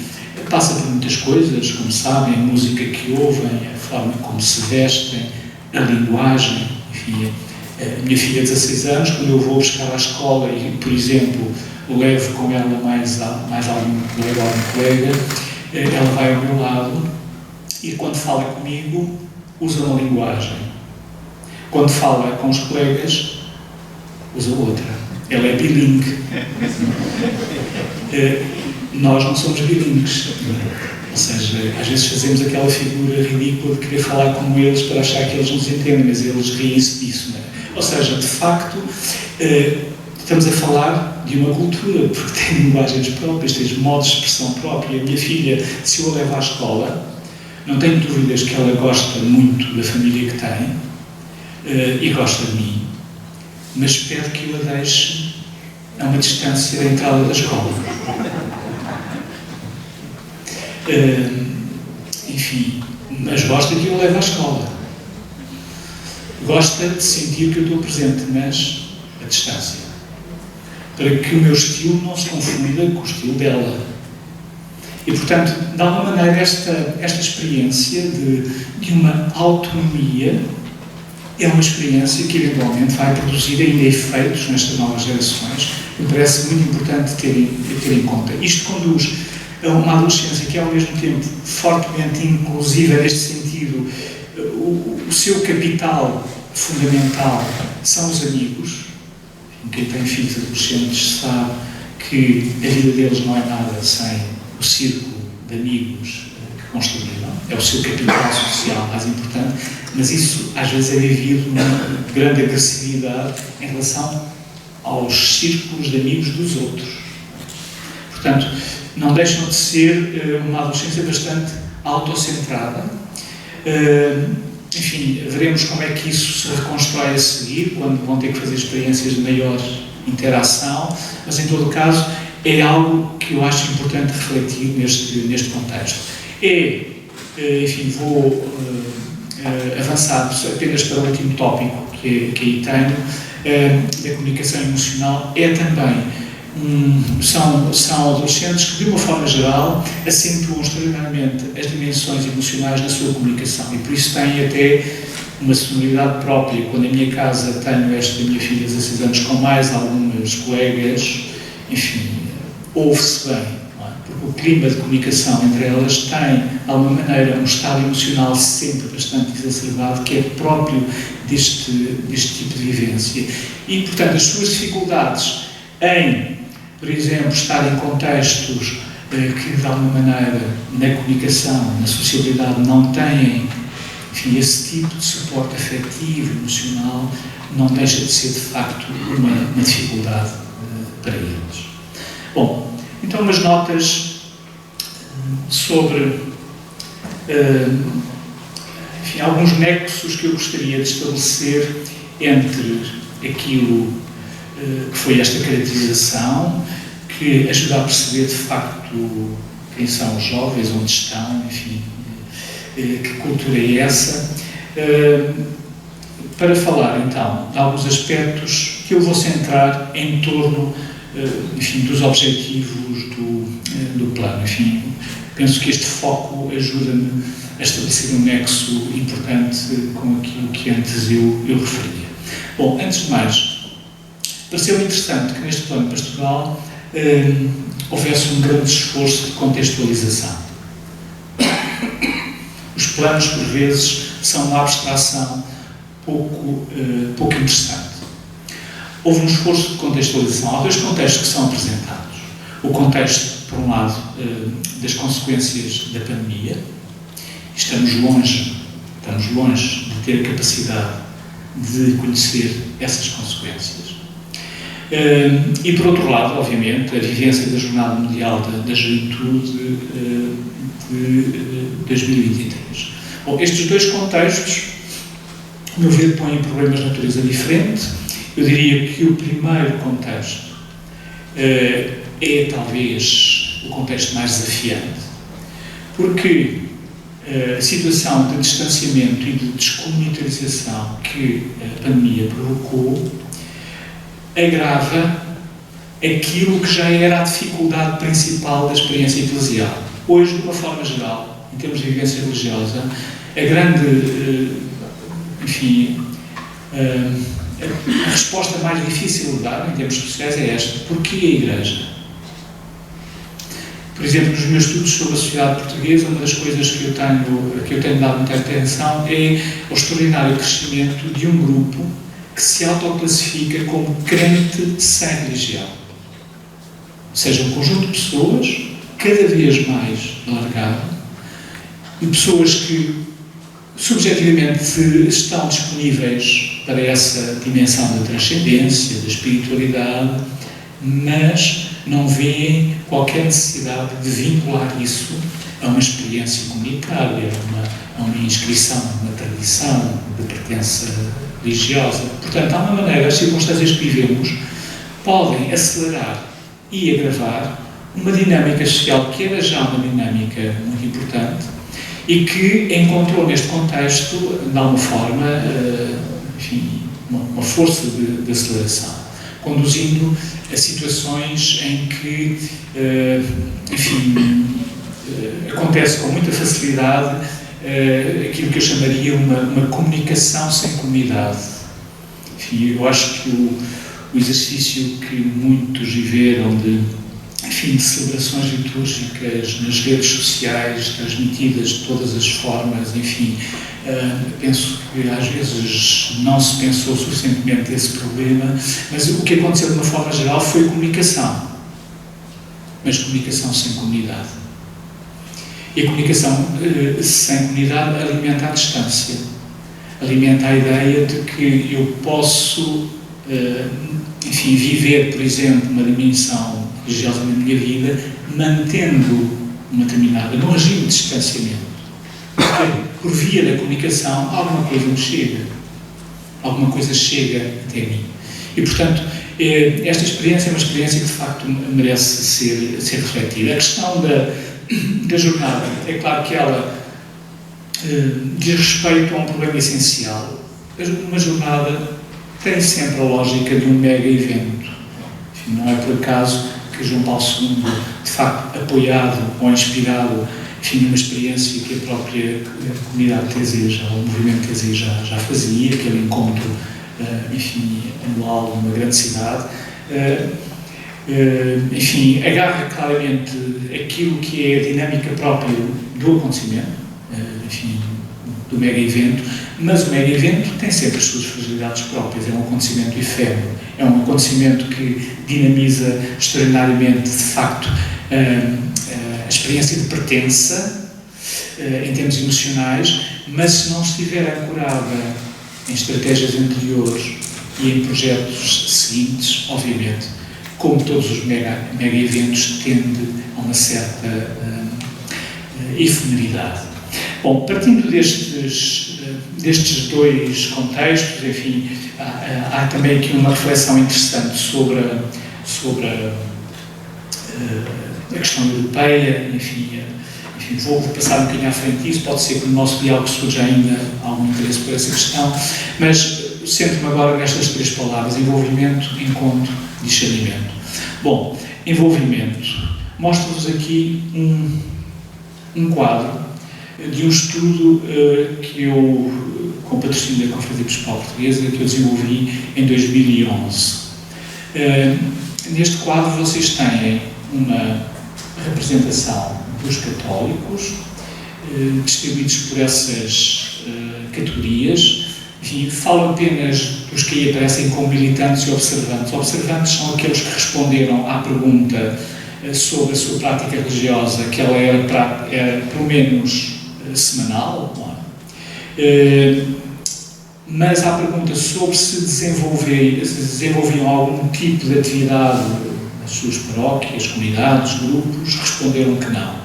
Passa por muitas coisas, como sabem, a música que ouvem, a forma como se vestem, a linguagem, enfim. A minha filha de 16 anos, quando eu vou buscar à escola e, por exemplo, levo com ela mais algum colega ou algum colega, ela vai ao meu lado e, quando fala comigo, usa uma linguagem. Quando fala com os colegas, usa outra. Ela é bilingue. Nós não somos bilingues. Ou seja, às vezes fazemos aquela figura ridícula de querer falar como eles para achar que eles nos entendem, mas eles riem-se disso. Não é? Ou seja, de facto, estamos a falar de uma cultura, porque tem linguagens próprias, tem modos de expressão própria. A minha filha, se eu a levo à escola, não tenho dúvidas que ela gosta muito da família que tem e gosta de mim, mas espero que eu a deixe a uma distância da entrada da escola. Enfim, mas gosta que eu a leve à escola. Gosta de sentir que eu estou presente, mas a distância. Para que o meu estilo não se confunda com o estilo dela. E, portanto, de alguma maneira, esta experiência de uma autonomia é uma experiência que, eventualmente, vai produzir ainda efeitos nestas novas gerações. Me parece muito importante ter em conta. Isto conduz a uma adolescência que é, ao mesmo tempo, fortemente inclusiva neste sentido. O seu capital fundamental são os amigos. Quem tem filhos adolescentes sabe que a vida deles não é nada sem o círculo de amigos que construíram. É o seu capital social mais importante, mas isso às vezes é vivido numa grande agressividade em relação aos círculos de amigos dos outros. Portanto, não deixam de ser uma adolescência bastante autocentrada. Enfim, veremos como é que isso se reconstrói a seguir, quando vão ter que fazer experiências de maior interação, mas em todo o caso é algo que eu acho importante refletir neste contexto. Enfim, vou avançar apenas para o último tópico que aí tenho, da comunicação emocional. É também são adolescentes que, de uma forma geral, acentuam extraordinariamente as dimensões emocionais na sua comunicação e, por isso, têm até uma sonoridade própria. Quando em minha casa tenho esta minha filha de 16 anos com mais algumas colegas, enfim, ouve-se bem, não é? Porque o clima de comunicação entre elas tem, de alguma maneira, um estado emocional sempre bastante exacerbado, que é próprio deste tipo de vivência. E, portanto, as suas dificuldades em, por exemplo, estar em contextos que, de alguma maneira, na comunicação, na sociabilidade, não têm, enfim, esse tipo de suporte afetivo, emocional, não deixa de ser, de facto, uma dificuldade para eles. Bom, então umas notas sobre enfim, alguns nexos que eu gostaria de estabelecer entre aquilo que foi esta caracterização, que ajuda a perceber de facto quem são os jovens, onde estão, enfim, que cultura é essa, para falar então de alguns aspectos que eu vou centrar em torno, enfim, dos objetivos do plano. Enfim, penso que este foco ajuda-me a estabelecer um nexo importante com aquilo que antes eu referia. Bom, antes de mais, pareceu-me interessante que neste plano pastoral houvesse um grande esforço de contextualização. Os planos, por vezes, são uma abstração pouco interessante. Houve um esforço de contextualização. Há dois contextos que são apresentados. O contexto, por um lado, das consequências da pandemia. Estamos longe de ter a capacidade de conhecer essas consequências. E, por outro lado, obviamente, a vivência da Jornada Mundial da Juventude de 2023. Bom, estes dois contextos, a meu ver, põem problemas de natureza diferente. Eu diria que o primeiro contexto é talvez o contexto mais desafiante, porque a situação de distanciamento e de descomunitarização que a pandemia provocou agrava aquilo que já era a dificuldade principal da experiência eclesial. Hoje, de uma forma geral, em termos de vivência religiosa, a grande, enfim, a resposta mais difícil de dar, em termos sociais, é esta: porquê a Igreja? Por exemplo, nos meus estudos sobre a sociedade portuguesa, uma das coisas que eu tenho dado muita atenção é o extraordinário crescimento de um grupo que se autoclassifica como crente sem religião. Ou seja, um conjunto de pessoas cada vez mais alargado, e pessoas que subjetivamente estão disponíveis para essa dimensão da transcendência, da espiritualidade, mas não veem qualquer necessidade de vincular isso a uma experiência comunitária, a uma inscrição numa tradição de pertença religiosa. Portanto, há uma maneira, as circunstâncias que vivemos podem acelerar e agravar uma dinâmica social que era já uma dinâmica muito importante e que encontrou neste contexto, de alguma forma, enfim, uma força de aceleração, conduzindo a situações em que, enfim, acontece com muita facilidade aquilo que eu chamaria uma comunicação sem comunidade. Enfim, eu acho que o exercício que muitos viveram de celebrações litúrgicas nas redes sociais, transmitidas de todas as formas, enfim, penso que às vezes não se pensou suficientemente esse problema, mas o que aconteceu de uma forma geral foi comunicação, mas comunicação sem comunidade. E a comunicação sem comunidade alimenta a distância, alimenta a ideia de que eu posso, enfim, viver, por exemplo, uma dimensão religiosa na minha vida, mantendo uma determinada, num regime de distanciamento. Por via da comunicação, alguma coisa me chega. Alguma coisa chega até mim. E, portanto, esta experiência é uma experiência que, de facto, merece ser refletida. A questão da jornada, é claro que ela diz respeito a um problema essencial. Uma jornada tem sempre a lógica de um mega evento. Enfim, não é por acaso que João Paulo II, de facto, apoiado ou inspirado, enfim, numa experiência que a própria comunidade TZ, o movimento TZ já fazia, aquele encontro, enfim, anual numa grande cidade, enfim, agarra claramente aquilo que é a dinâmica própria do acontecimento, enfim, do mega-evento, mas o mega-evento tem sempre as suas fragilidades próprias, é um acontecimento efêmero, é um acontecimento que dinamiza extraordinariamente, de facto, a experiência de pertença, em termos emocionais, mas se não estiver ancorada em estratégias anteriores e em projetos seguintes, obviamente, como todos os mega-eventos, tende a uma certa efemeridade. Bom, partindo destes dois contextos, enfim, há também aqui uma reflexão interessante sobre a questão europeia, enfim, vou passar um bocadinho à frente disso, pode ser que no nosso diálogo surja ainda algum interesse por essa questão, mas centro-me agora nestas três palavras: envolvimento, encontro, discernimento. Bom, envolvimento. Mostro-vos aqui um quadro de um estudo que eu, com patrocínio da Conferência Episcopal Portuguesa, que eu desenvolvi em 2011. Neste quadro vocês têm uma representação dos católicos, distribuídos por essas categorias. Enfim, falo apenas dos que aí aparecem como militantes e observantes. Observantes são aqueles que responderam à pergunta sobre a sua prática religiosa, que ela era pelo menos semanal, não é? Mas à pergunta sobre se desenvolviam algum tipo de atividade nas suas paróquias, comunidades, grupos, responderam que não.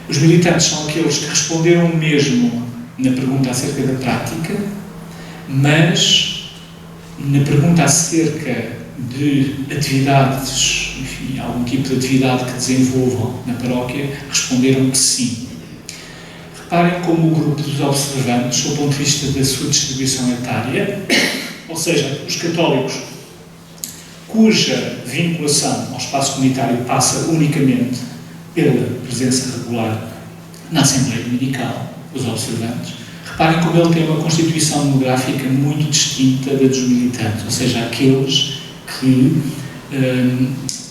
Os militantes são aqueles que responderam mesmo na pergunta acerca da prática, mas na pergunta acerca de atividades, enfim, algum tipo de atividade que desenvolvam na paróquia, responderam que sim. Reparem como o grupo dos observantes, do ponto de vista da sua distribuição etária, ou seja, os católicos cuja vinculação ao espaço comunitário passa unicamente pela presença regular na Assembleia Dominical, os observantes, reparem como ele tem uma constituição demográfica muito distinta da dos militantes, ou seja, aqueles que,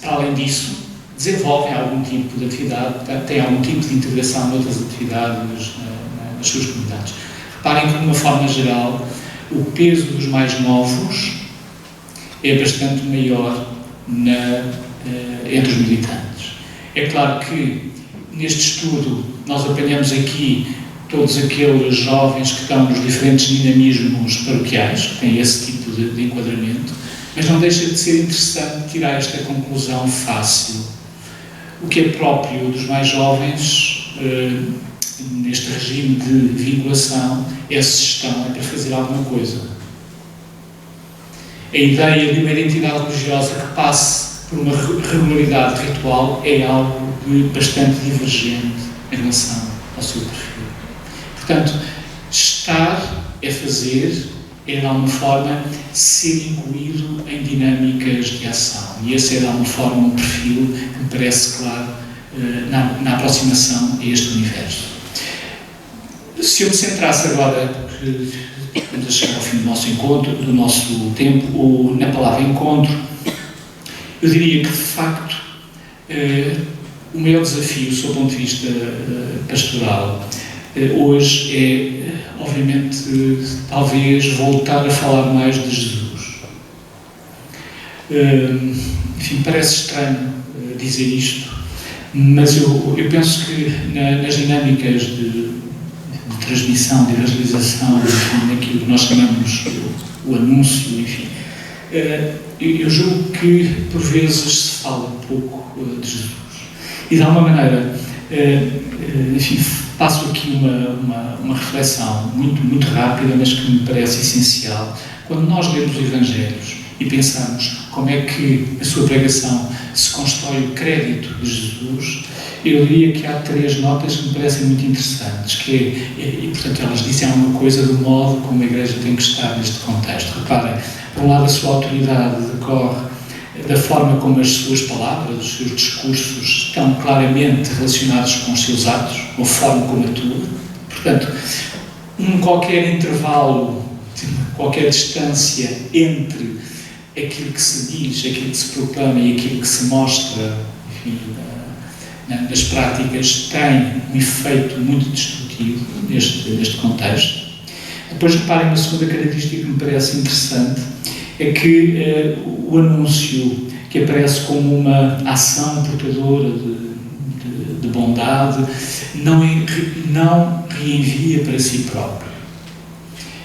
para além disso, desenvolvem algum tipo de atividade, têm algum tipo de integração noutras atividades nas suas comunidades. Reparem que, de uma forma geral, o peso dos mais novos é bastante maior entre os militantes. É claro que, neste estudo, nós apanhamos aqui todos aqueles jovens que estão nos diferentes dinamismos paroquiais, que têm esse tipo de enquadramento, mas não deixa de ser interessante tirar esta conclusão fácil. O que é próprio dos mais jovens, neste regime de vinculação, é se estão para fazer alguma coisa. A ideia de uma identidade religiosa que passe por uma regularidade ritual é algo bastante divergente em relação ao seu perfil. Portanto, estar é fazer, é de alguma forma ser incluído em dinâmicas de ação. E esse é de alguma forma um perfil que me parece claro na aproximação a este universo. Se eu me centrasse agora, porque estamos a chegar ao fim do nosso encontro, do nosso tempo, na palavra encontro, eu diria que, de facto, o maior desafio, do seu ponto de vista pastoral, hoje é, obviamente, talvez voltar a falar mais de Jesus. Enfim, parece estranho dizer isto, mas eu penso que nas dinâmicas de transmissão, de evangelização, enfim, naquilo que nós chamamos o anúncio, enfim, eu julgo que, por vezes, se fala pouco de Jesus. E, de alguma maneira, enfim, passo aqui uma reflexão muito rápida, mas que me parece essencial. Quando nós lemos os Evangelhos e pensamos como é que a sua pregação se constrói o crédito de Jesus, eu diria que há três notas que me parecem muito interessantes, e portanto elas dizem alguma coisa do modo como a Igreja tem que estar neste contexto. Reparem, por um lado, a sua autoridade decorre da forma como as suas palavras, os seus discursos estão claramente relacionados com os seus atos, ou a forma como atua. Portanto, qualquer intervalo, qualquer distância entre aquilo que se diz, aquilo que se proclama e aquilo que se mostra, enfim, nas práticas, tem um efeito muito destrutivo neste contexto. Depois, reparem, uma segunda característica que me parece interessante é que o anúncio, que aparece como uma ação portadora de bondade, não reenvia para si próprio.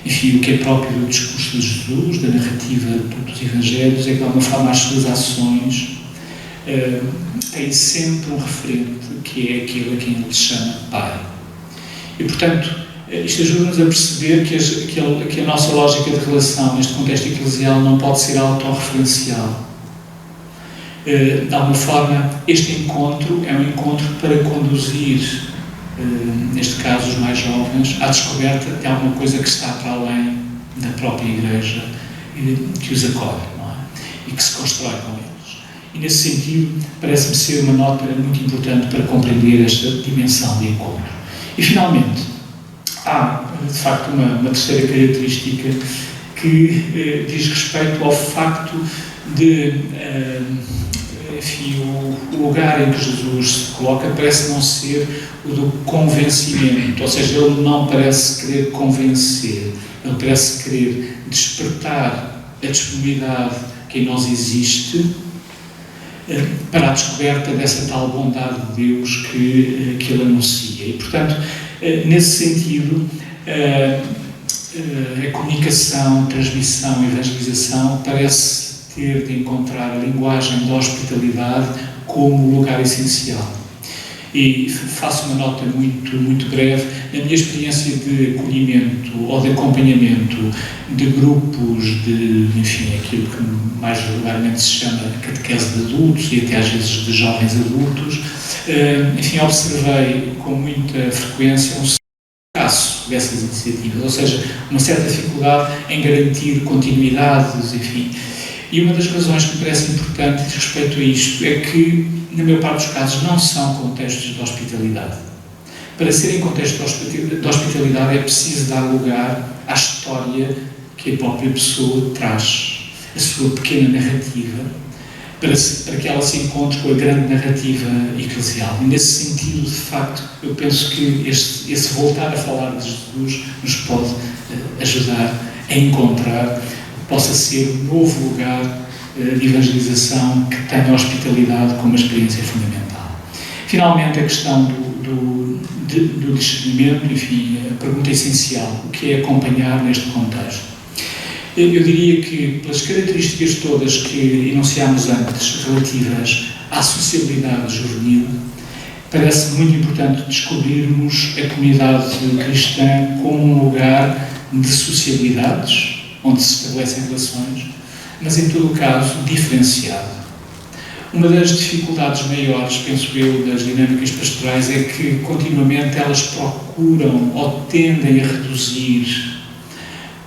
Enfim, o que é próprio do discurso de Jesus, da narrativa dos Evangelhos, é que, de alguma forma, as suas ações têm sempre um referente, que é aquele a quem ele chama Pai. E, portanto, isto ajuda-nos a perceber que a nossa lógica de relação neste contexto eclesial não pode ser autorreferencial. De alguma forma, este encontro é um encontro para conduzir, neste caso os mais jovens, à descoberta de alguma coisa que está para além da própria Igreja, que os acolhe, não é? E que se constrói com eles. E nesse sentido, parece-me ser uma nota muito importante para compreender esta dimensão de encontro. E finalmente, há de facto uma terceira característica que diz respeito ao facto de, enfim, o lugar em que Jesus se coloca parece não ser o do convencimento, ou seja, ele não parece querer convencer, ele parece querer despertar a disponibilidade que em nós existe para a descoberta dessa tal bondade de Deus que ele anuncia. E, portanto, nesse sentido, a comunicação, transmissão, evangelização parece ter de encontrar a linguagem da hospitalidade como lugar essencial. E faço uma nota muito breve. Na minha experiência de acolhimento ou de acompanhamento de grupos de, enfim, aquilo que mais regularmente se chama catequese de adultos e até às vezes de jovens adultos, enfim, observei com muita frequência um fracasso dessas iniciativas, ou seja, uma certa dificuldade em garantir continuidades, enfim. E uma das razões que me parece importante diz respeito a isto é que, na maior parte dos casos, não são contextos de hospitalidade. Para serem contextos de hospitalidade é preciso dar lugar à história que a própria pessoa traz, a sua pequena narrativa, para que ela se encontre com a grande narrativa eclesial. E nesse sentido, de facto, eu penso que esse voltar a falar de Jesus nos pode ajudar a encontrar, possa ser um novo lugar de evangelização que tenha a hospitalidade como uma experiência fundamental. Finalmente, a questão do discernimento, enfim, a pergunta essencial, o que é acompanhar neste contexto? Eu diria que, pelas características todas que enunciámos antes, relativas à sociabilidade juvenil, parece muito importante descobrirmos a comunidade cristã como um lugar de sociabilidades, onde se estabelecem relações, mas em todo o caso diferenciado. Uma das dificuldades maiores, penso eu, das dinâmicas pastorais é que continuamente elas procuram ou tendem a reduzir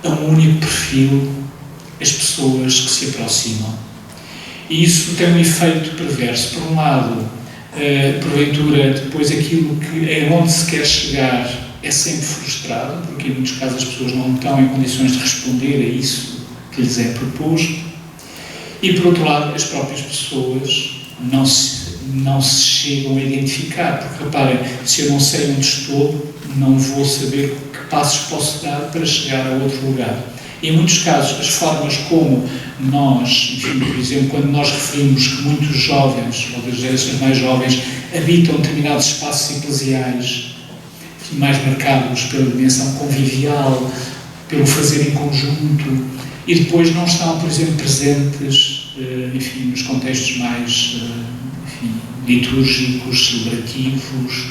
a um único perfil as pessoas que se aproximam. E isso tem um efeito perverso. Por um lado, porventura, depois aquilo que é onde se quer chegar é sempre frustrado, porque em muitos casos as pessoas não estão em condições de responder a isso que lhes é proposto. E, por outro lado, as próprias pessoas não se chegam a identificar, porque, reparem, se eu não sei onde estou, não vou saber que passos posso dar para chegar a outro lugar. E, em muitos casos, as formas como nós, enfim, por exemplo, quando nós referimos que muitos jovens, ou das gerações mais jovens, habitam determinados espaços eclesiais mais marcados pela dimensão convivial, pelo fazer em conjunto, e depois não estão, por exemplo, presentes, enfim, nos contextos mais, enfim, litúrgicos, celebrativos.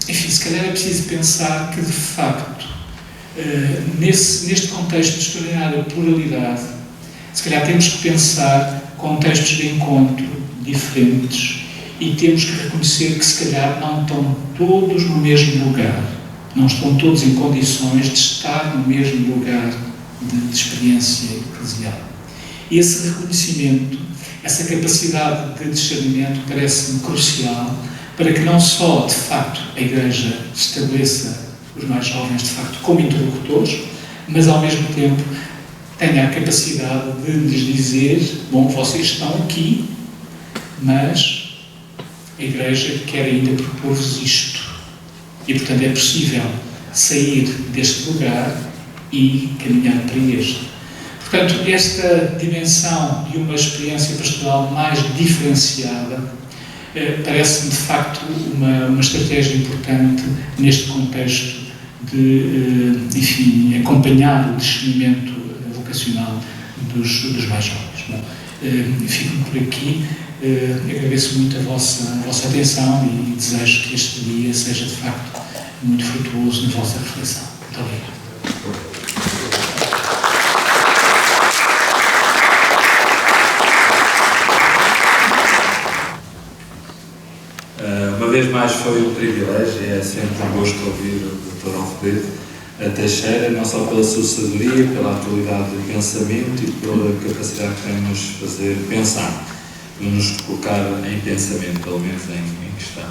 Enfim, se calhar é preciso pensar que, de facto, neste contexto de extraordinária pluralidade, se calhar temos que pensar contextos de encontro diferentes e temos que reconhecer que, se calhar, não estão todos no mesmo lugar, não estão todos em condições de estar no mesmo lugar de experiência eclesial. E esse reconhecimento, essa capacidade de discernimento parece-me crucial para que não só, de facto, a Igreja estabeleça os mais jovens, de facto, como interlocutores, mas, ao mesmo tempo, tenha a capacidade de lhes dizer: bom, vocês estão aqui, mas a Igreja quer ainda propor-vos isto. E, portanto, é possível sair deste lugar e caminhar para este. Portanto, esta dimensão de uma experiência pastoral mais diferenciada parece-me, de facto, uma estratégia importante neste contexto de, enfim, acompanhar o discernimento vocacional dos mais jovens. Bom, fico por aqui. Agradeço muito a vossa atenção e desejo que este dia seja, de facto, muito frutuoso na vossa reflexão. Muito obrigado. Uma vez mais foi um privilégio e é sempre um gosto ouvir o Dr. Alfredo Teixeira, não só pela sua sabedoria, pela atualidade de pensamento e pela capacidade que tem de nos fazer pensar, de nos colocar em pensamento, pelo menos em questão.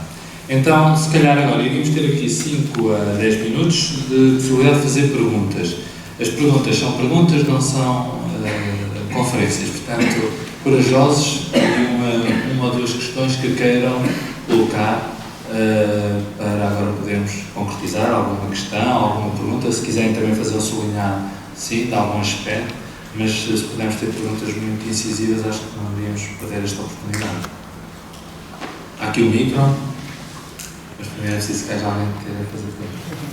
Então, se calhar agora iríamos ter aqui 5 a 10 minutos de possibilidade de fazer perguntas. As perguntas são perguntas, não são conferências, portanto, corajosos e uma ou duas questões que queiram colocar para agora podermos concretizar alguma questão, alguma pergunta. Se quiserem também fazer um sublinhar, sim, de algum aspecto, mas se pudermos ter perguntas muito incisivas, acho que não devíamos perder esta oportunidade. Há aqui o micro, mas primeiro é preciso que haja alguém que queira fazer perguntas.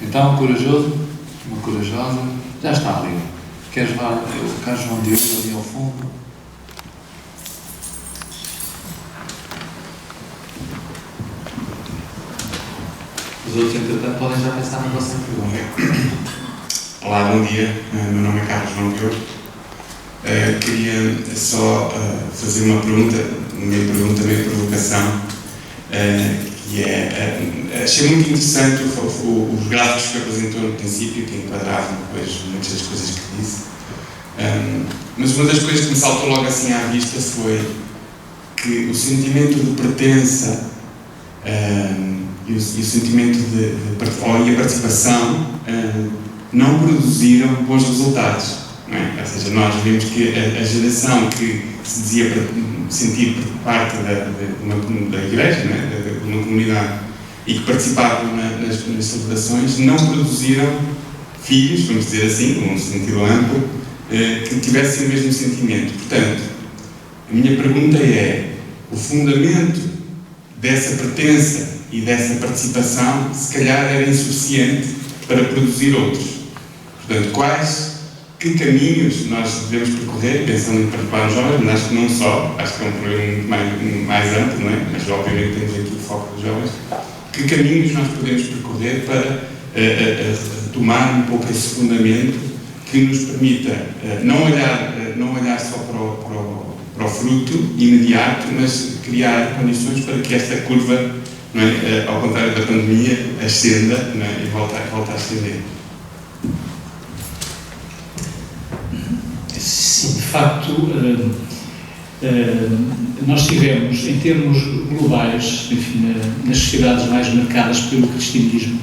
Então, corajoso, uma corajosa, já está ali. Queres levar o Carlos João Diogo ali ao fundo? Os outros, entretanto, podem já pensar na vossa pergunta. Olá, bom dia. Meu nome é Carlos João Diogo. Queria só fazer uma pergunta, meio provocação, que achei muito interessante os gráficos que apresentou no princípio, que enquadravam depois muitas das coisas que disse. Mas uma das coisas que me saltou logo assim à vista foi que o sentimento de pertença e o sentimento e a participação não produziram bons resultados. Não é? Ou seja, nós vimos que a geração que se dizia sentir parte da igreja, não é? De uma comunidade, e que participavam nas celebrações, não produziram filhos, vamos dizer assim, num sentido amplo, que tivessem o mesmo sentimento. Portanto, a minha pergunta é: o fundamento dessa pertença e dessa participação, se calhar, era insuficiente para produzir outros. Portanto, que caminhos nós devemos percorrer, pensando em participar nos jovens, mas acho que não só, acho que é um problema muito mais amplo, não é? Mas obviamente temos aqui o foco dos jovens. Que caminhos nós podemos percorrer para retomar um pouco esse fundamento que nos permita não olhar só para o fruto imediato, mas criar condições para que esta curva, não é? Ao contrário da pandemia, ascenda, não é? E volta a ascender. Sim, de facto, nós tivemos, em termos globais, enfim, nas sociedades mais marcadas pelo cristianismo,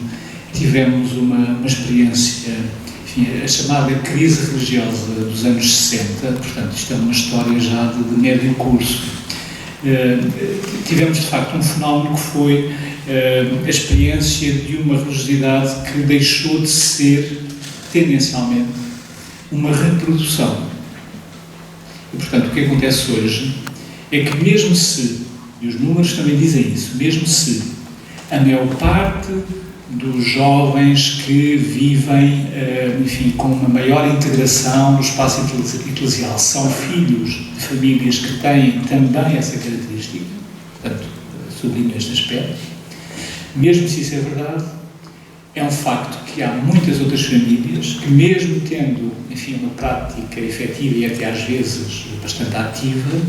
tivemos uma experiência, enfim, a chamada crise religiosa dos anos 60, portanto, isto é uma história já de médio curso. Tivemos, de facto, um fenómeno que foi a experiência de uma religiosidade que deixou de ser, tendencialmente, uma reprodução. E, portanto, o que acontece hoje é que mesmo se, e os números também dizem isso, mesmo se a maior parte dos jovens que vivem, enfim, com uma maior integração no espaço eclesial são filhos de famílias que têm também essa característica, portanto, sublinho este aspecto, mesmo se isso é verdade, é um facto que há muitas outras famílias que, mesmo tendo, enfim, uma prática efetiva e até às vezes bastante ativa,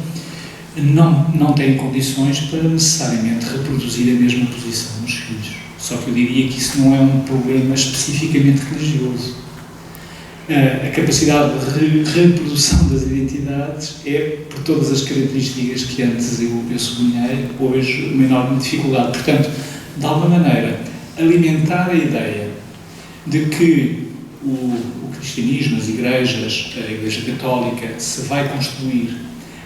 não têm condições para necessariamente reproduzir a mesma posição nos filhos. Só que eu diria que isso não é um problema especificamente religioso. A capacidade de reprodução das identidades é, por todas as características que antes eu sublinhei, hoje uma enorme dificuldade. Portanto, de alguma maneira, alimentar a ideia de que o cristianismo, as igrejas, a Igreja Católica, se vai construir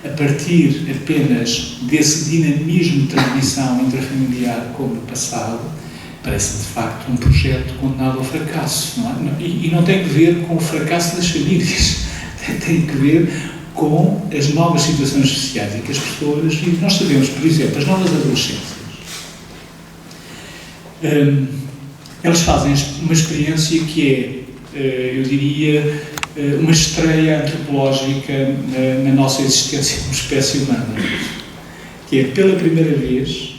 a partir apenas desse dinamismo de transmissão intrafamiliar como no passado, parece de facto um projeto condenado ao fracasso, não é? E não tem que ver com o fracasso das famílias, tem que ver com as novas situações sociais em que as pessoas vivem. Nós sabemos, por exemplo, as novas adolescências. Elas fazem uma experiência que é, eu diria, uma estreia antropológica na nossa existência como espécie humana, que é, pela primeira vez,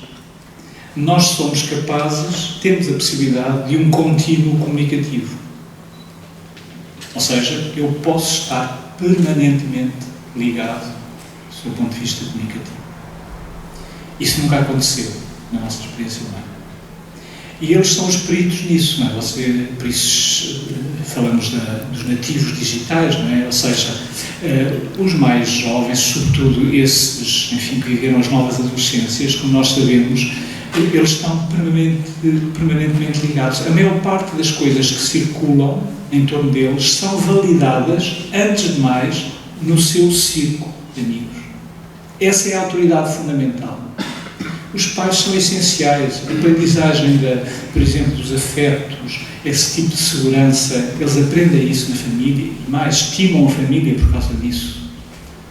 nós somos capazes, temos a possibilidade de um contínuo comunicativo. Ou seja, eu posso estar permanentemente ligado do seu ponto de vista comunicativo. Isso nunca aconteceu na nossa experiência humana. E eles são os peritos nisso, não é? Por isso falamos dos nativos digitais, não é? Ou seja, os mais jovens, sobretudo esses, enfim, que viveram as novas adolescências, como nós sabemos, eles estão permanentemente ligados. A maior parte das coisas que circulam em torno deles são validadas, antes de mais, no seu círculo de amigos. Essa é a autoridade fundamental. Os pais são essenciais. A aprendizagem, por exemplo, dos afetos, esse tipo de segurança, eles aprendem isso na família e mais, estimam a família por causa disso.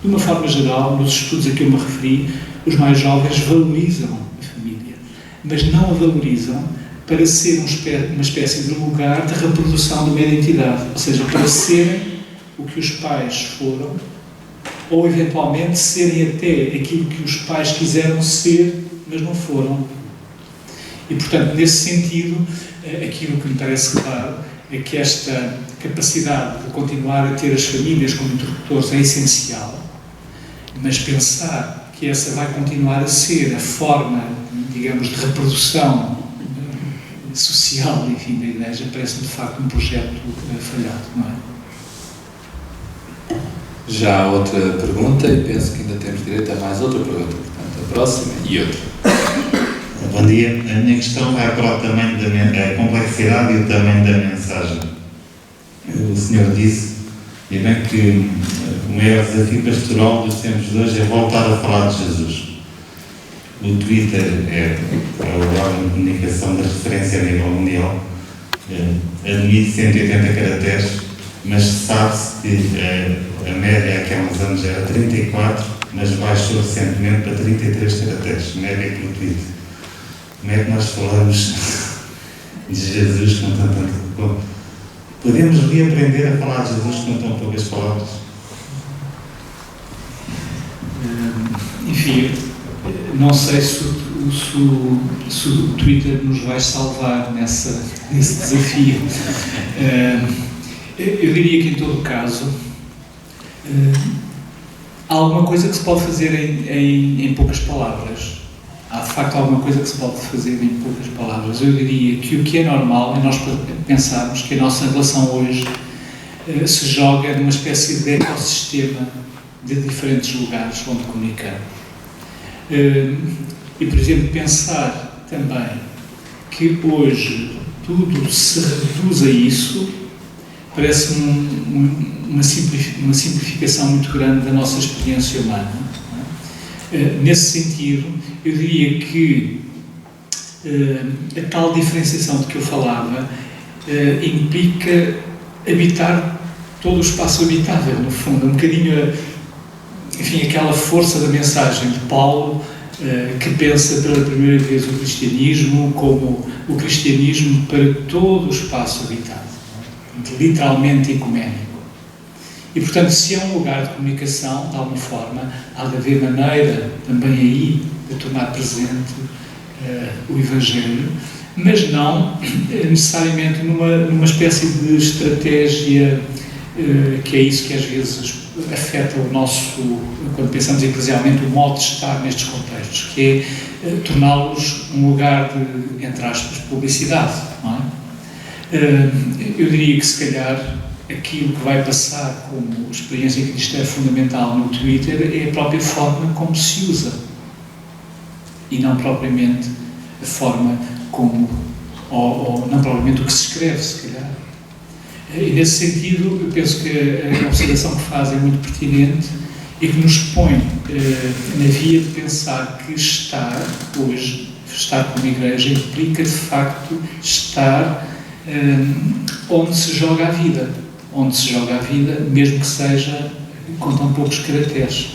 De uma forma geral, nos estudos a que eu me referi, os mais jovens valorizam a família, mas não a valorizam para ser uma espécie de lugar de reprodução de uma identidade, ou seja, para serem o que os pais foram, ou eventualmente serem até aquilo que os pais quiseram ser, mas não foram. E, portanto, nesse sentido, aquilo que me parece claro é que esta capacidade de continuar a ter as famílias como interlocutores é essencial, mas pensar que essa vai continuar a ser a forma, digamos, de reprodução social, enfim, da Igreja, parece-me de facto um projeto falhado, não é? Já há outra pergunta e penso que ainda temos direito a mais outra pergunta. Portanto, a próxima e outra. Bom dia. A minha questão vai para o tamanho da complexidade e o tamanho da mensagem. O senhor disse, e bem, que o maior desafio pastoral dos tempos de hoje é voltar a falar de Jesus. O Twitter é o órgão de comunicação de referência a nível mundial, admite 180 caracteres, mas sabe-se que a média aqui há uns anos era 34, mas baixou recentemente para 33 caracteres, média pelo Twitter. Como é que nós falamos de Jesus com tanta pouco? Podemos reaprender a falar de Jesus com tão poucas palavras? Enfim, não sei se o Twitter nos vai salvar nesse desafio. Eu diria que, em todo caso, há alguma coisa que se pode fazer em poucas palavras. Há, de facto, alguma coisa que se pode fazer em poucas palavras. Eu diria que o que é normal é nós pensarmos que a nossa relação hoje se joga numa espécie de ecossistema de diferentes lugares onde comunicamos. E, por exemplo, pensar também que hoje tudo se reduz a isso parece-me uma simplificação muito grande da nossa experiência humana. Nesse sentido, eu diria que a tal diferenciação de que eu falava implica habitar todo o espaço habitável, no fundo, um bocadinho, enfim, aquela força da mensagem de Paulo, que pensa pela primeira vez o cristianismo como o cristianismo para todo o espaço habitado, literalmente ecuménico. E, portanto, se é um lugar de comunicação, de alguma forma, há de haver maneira também aí de tornar presente o Evangelho, mas não necessariamente numa espécie de estratégia que é isso que às vezes afeta o nosso, quando pensamos eclesialmente, o modo de estar nestes contextos, que é torná-los um lugar de, entre aspas, publicidade, não é? Eu diria que, se calhar, aquilo que vai passar como experiência que isto é fundamental no Twitter é a própria forma como se usa e não propriamente a forma como, ou não propriamente o que se escreve, se calhar. E nesse sentido, eu penso que a observação que faz é muito pertinente e que nos põe na via de pensar que estar como igreja implica, de facto, estar onde se joga a vida. Onde se joga a vida, mesmo que seja com tão poucos caracteres.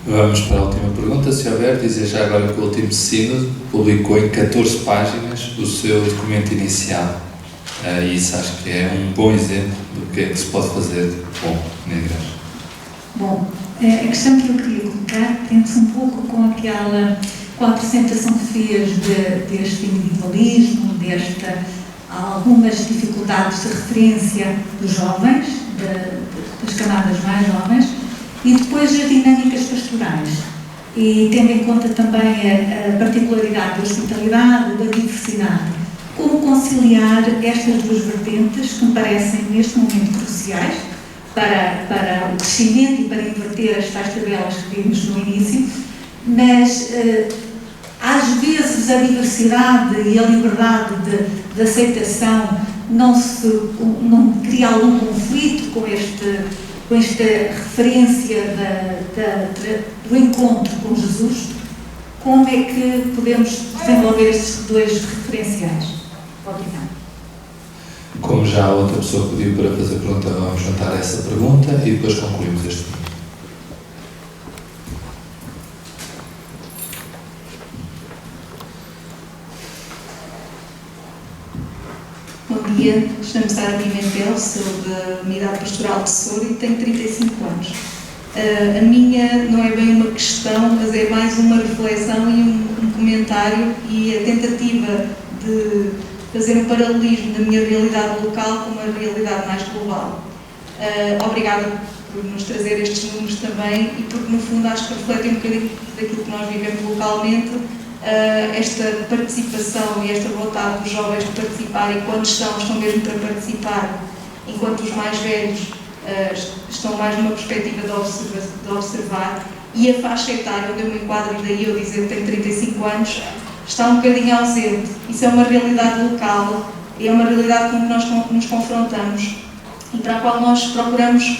Vamos para a última pergunta, se houver. Dizer já agora que o último sínodo publicou em 14 páginas o seu documento inicial. e isso acho que é um bom exemplo do que é que se pode fazer bom na igreja. Bom, a questão que eu queria colocar tem-se um pouco com a apresentação que fez deste individualismo, algumas dificuldades de referência dos jovens, das camadas mais jovens, e depois as dinâmicas pastorais. E tendo em conta também a particularidade da hospitalidade, da diversidade, como conciliar estas duas vertentes que me parecem neste momento cruciais para o crescimento e para inverter as tais tabelas que vimos no início, mas às vezes a diversidade e a liberdade de aceitação não cria algum conflito com esta referência do encontro com Jesus. Como é que podemos desenvolver estes dois referenciais? Obrigada. Como já a outra pessoa pediu para fazer pergunta, vamos juntar essa pergunta e depois concluímos este tema. Bom dia, chamo-me Sara Pimentel, sou da Unidade Pastoral de Soro e tenho 35 anos. A minha não é bem uma questão, mas é mais uma reflexão e um comentário e a tentativa de fazer um paralelismo da minha realidade local com uma realidade mais global. Obrigada por nos trazer estes números também e porque, no fundo, acho que refletem um bocadinho daquilo que nós vivemos localmente, esta participação e esta vontade dos jovens de participarem quando estão mesmo para participar, enquanto os mais velhos estão mais numa perspectiva de observar, e a faixa etária onde eu me enquadro, e daí eu dizer que tenho 35 anos, está um bocadinho ausente. Isso é uma realidade local, é uma realidade com que nós nos confrontamos e para a qual nós procuramos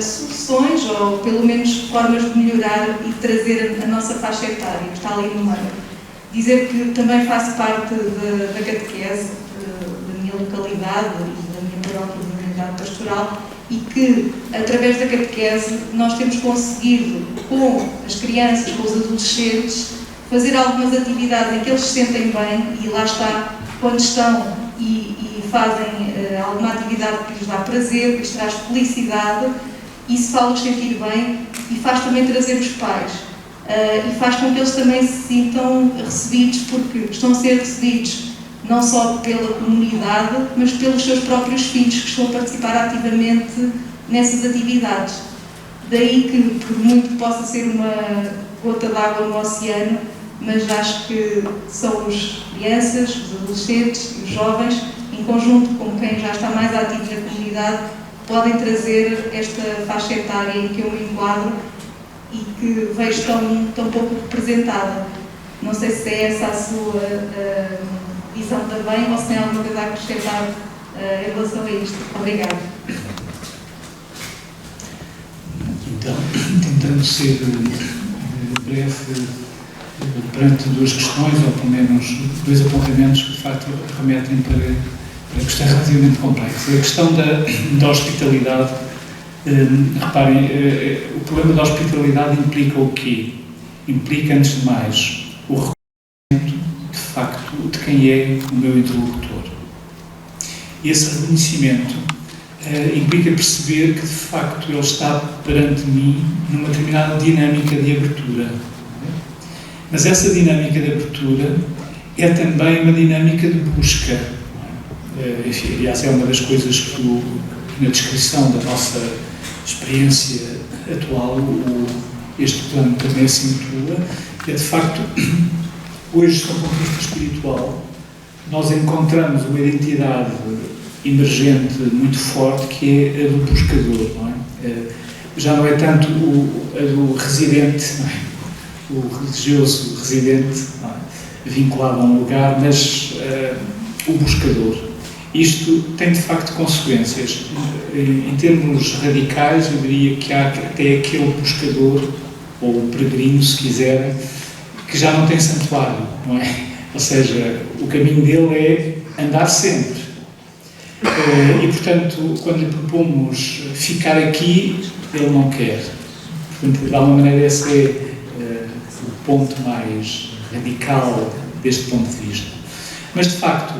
soluções ou pelo menos formas de melhorar e de trazer a nossa faixa etária, que está ali no meio. Dizer que também faço parte da catequese da minha localidade e da minha paróquia, da minha unidade pastoral, e que, através da catequese, nós temos conseguido, com as crianças, com os adolescentes, fazer algumas atividades em que eles se sentem bem, e lá está, quando estão e fazem alguma atividade que lhes dá prazer, que lhes traz felicidade, isso faz-os sentir bem e faz também trazer os pais. E faz com que eles também se sintam recebidos, porque estão a ser recebidos não só pela comunidade, mas pelos seus próprios filhos que estão a participar ativamente nessas atividades. Daí que, por muito que possa ser uma gota d'água no oceano, mas acho que são as crianças, os adolescentes e os jovens, em conjunto com quem já está mais ativo na comunidade, podem trazer esta faixa etária em que eu me enquadro e que vejo tão pouco representada. Não sei se é essa a sua visão também, ou se tem alguma coisa a acrescentar em relação a isto. Obrigada. Então, tentando ser breve perante duas questões, ou pelo menos dois apontamentos que de facto remetem para a questão relativamente complexa. A questão da hospitalidade, reparem, o problema da hospitalidade implica o quê? Implica, antes de mais, o reconhecimento, de facto, de quem é o meu interlocutor. E esse reconhecimento implica perceber que, de facto, ele está perante mim numa determinada dinâmica de abertura. Mas essa dinâmica de abertura é também uma dinâmica de busca. Enfim, aliás, é uma das coisas que na descrição da nossa experiência atual este plano também acentua, é de facto, hoje, do ponto de vista espiritual, nós encontramos uma identidade emergente muito forte que é a do buscador, não é? Já não é tanto a do residente, não é? O religioso residente, não é? Vinculado a um lugar, mas o buscador. Isto tem de facto consequências. Em termos radicais, eu diria que há até aquele buscador, ou peregrino, se quiserem, que já não tem santuário, não é? Ou seja, o caminho dele é andar sempre. E, portanto, quando lhe propomos ficar aqui, ele não quer. Portanto, de alguma maneira, esse é o ponto mais radical deste ponto de vista. Mas, de facto,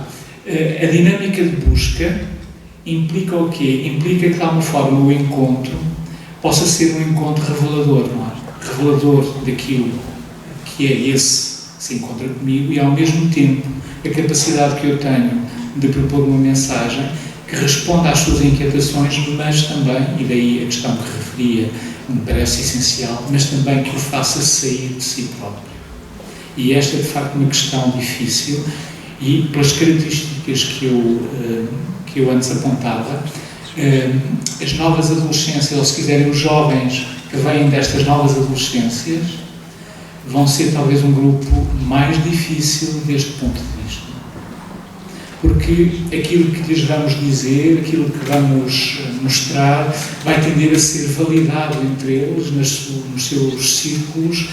A dinâmica de busca implica o quê? Implica que, de alguma forma, o encontro possa ser um encontro revelador, não é? Revelador daquilo que é esse que se encontra comigo e, ao mesmo tempo, a capacidade que eu tenho de propor uma mensagem que responda às suas inquietações, mas também, e daí a questão que referia, me parece essencial, mas também que o faça sair de si próprio. E esta é, de facto, uma questão difícil e, pelas características que eu antes apontava, as novas adolescências, ou se quiserem, os jovens que vêm destas novas adolescências, vão ser talvez um grupo mais difícil deste ponto de vista. Porque aquilo que lhes vamos dizer, aquilo que vamos mostrar, vai tender a ser validado entre eles, nos seus círculos,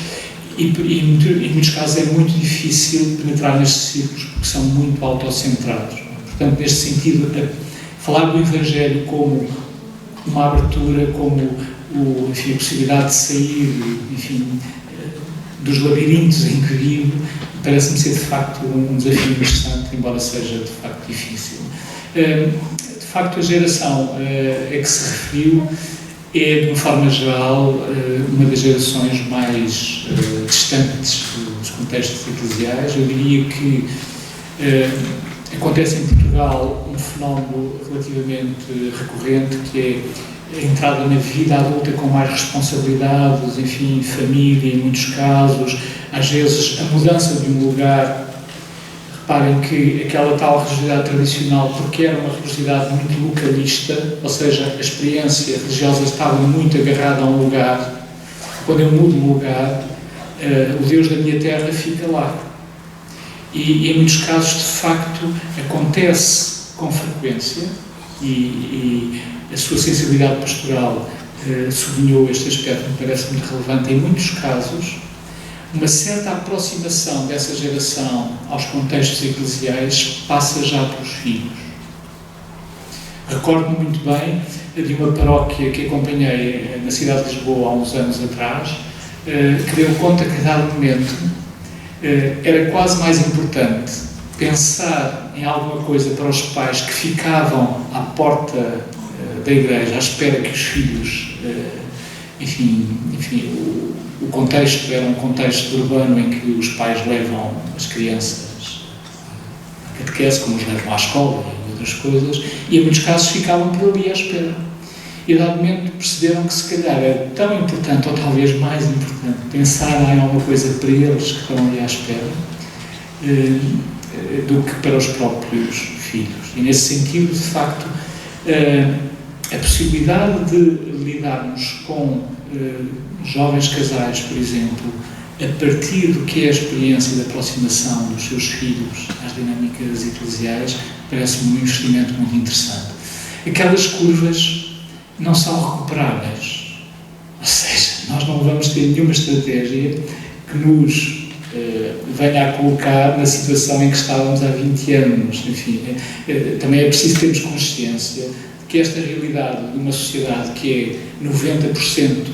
e em muitos casos é muito difícil penetrar nestes círculos porque são muito autocentrados. Portanto, neste sentido, falar do Evangelho como uma abertura, como a possibilidade de sair, dos labirintos em que vivo, parece-me ser de facto um desafio interessante, embora seja de facto difícil. De facto, a geração a que se referiu é, de uma forma geral, uma das gerações mais distantes dos contextos eclesiais. Eu diria que acontece em Portugal um fenómeno relativamente recorrente, que é a entrada na vida adulta com mais responsabilidades, família em muitos casos, às vezes a mudança de um lugar. Reparem que aquela tal religiosidade tradicional, porque era uma religiosidade muito localista, ou seja, a experiência religiosa estava muito agarrada a um lugar. Quando eu mudo de lugar, o Deus da minha terra fica lá. E em muitos casos, de facto, acontece com frequência, e a sua sensibilidade pastoral sublinhou este aspecto, me parece muito relevante. Em muitos casos, uma certa aproximação dessa geração aos contextos eclesiais passa já pelos filhos. Recordo-me muito bem de uma paróquia que acompanhei na cidade de Lisboa há uns anos atrás, que deu conta que, a dado momento, era quase mais importante pensar em alguma coisa para os pais que ficavam à porta da igreja à espera que os filhos, o contexto era um contexto urbano em que os pais levam as crianças à catequese, como os levam à escola e outras coisas, e em muitos casos ficavam por ali à espera. E, a dado momento, perceberam que, se calhar, era tão importante, ou talvez mais importante, pensar em alguma coisa para eles que estão ali à espera, do que para os próprios filhos. E, nesse sentido, de facto, a possibilidade de lidarmos com jovens casais, por exemplo, a partir do que é a experiência da aproximação dos seus filhos às dinâmicas eclesiais, parece-me um investimento muito interessante. Aquelas curvas não são recuperáveis, ou seja, nós não vamos ter nenhuma estratégia que nos venha a colocar na situação em que estávamos há 20 anos. Também é preciso termos consciência de que esta realidade de uma sociedade que é 90%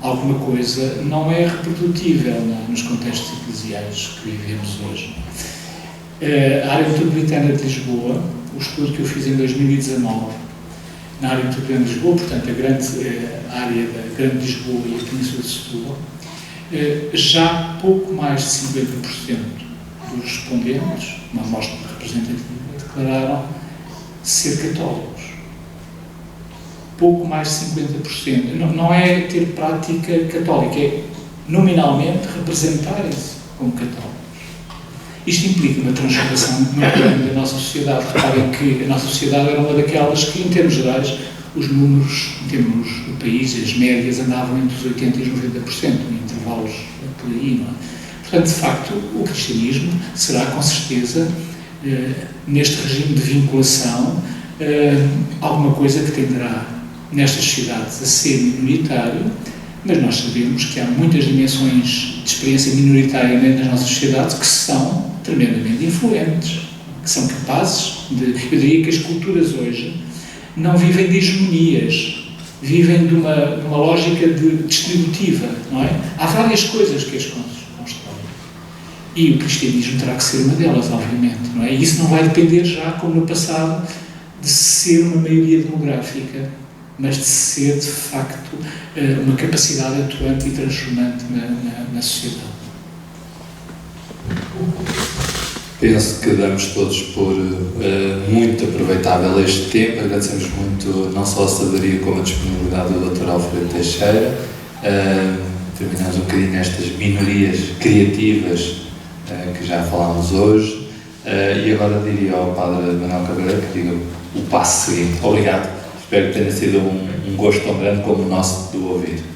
alguma coisa não é reprodutível nos contextos eclesiais que vivemos hoje. A área metropolitana de Lisboa, o estudo que eu fiz em 2019, na área metropolitana de Lisboa, portanto a grande área da Grande Lisboa e a Península de Setúbal, já pouco mais de 50% dos respondentes, uma amostra representativa, declararam ser católicos. Pouco mais de 50%. Não é ter prática católica, é nominalmente representarem-se como católicos. Isto implica uma transformação muito grande da nossa sociedade. Reparem que a nossa sociedade era uma daquelas que, em termos gerais, os números, em termos do país, as médias andavam entre os 80% e os 90%, em intervalos por aí, não é? Portanto, de facto, o cristianismo será, com certeza, neste regime de vinculação, alguma coisa que tenderá, nestas sociedades, a ser minoritário, mas nós sabemos que há muitas dimensões de experiência minoritária nas nossas sociedades que são tremendamente influentes, que são capazes de... Eu diria que as culturas hoje não vivem de hegemonias, vivem de uma lógica distributiva, não é? Há várias coisas que as constroem. E o cristianismo terá que ser uma delas, obviamente, não é? E isso não vai depender já, como no passado, de ser uma maioria demográfica, mas de ser, de facto, uma capacidade atuante e transformante na sociedade. Penso que damos todos por muito aproveitável este tempo. Agradecemos muito não só a sabedoria como a disponibilidade do Dr. Alfredo Teixeira. Terminamos um bocadinho estas minorias criativas que já falámos hoje. E agora diria ao Padre Manuel Cabreira que diga o passo seguinte. Obrigado. Espero que tenha sido um gosto tão grande como o nosso de o ouvir.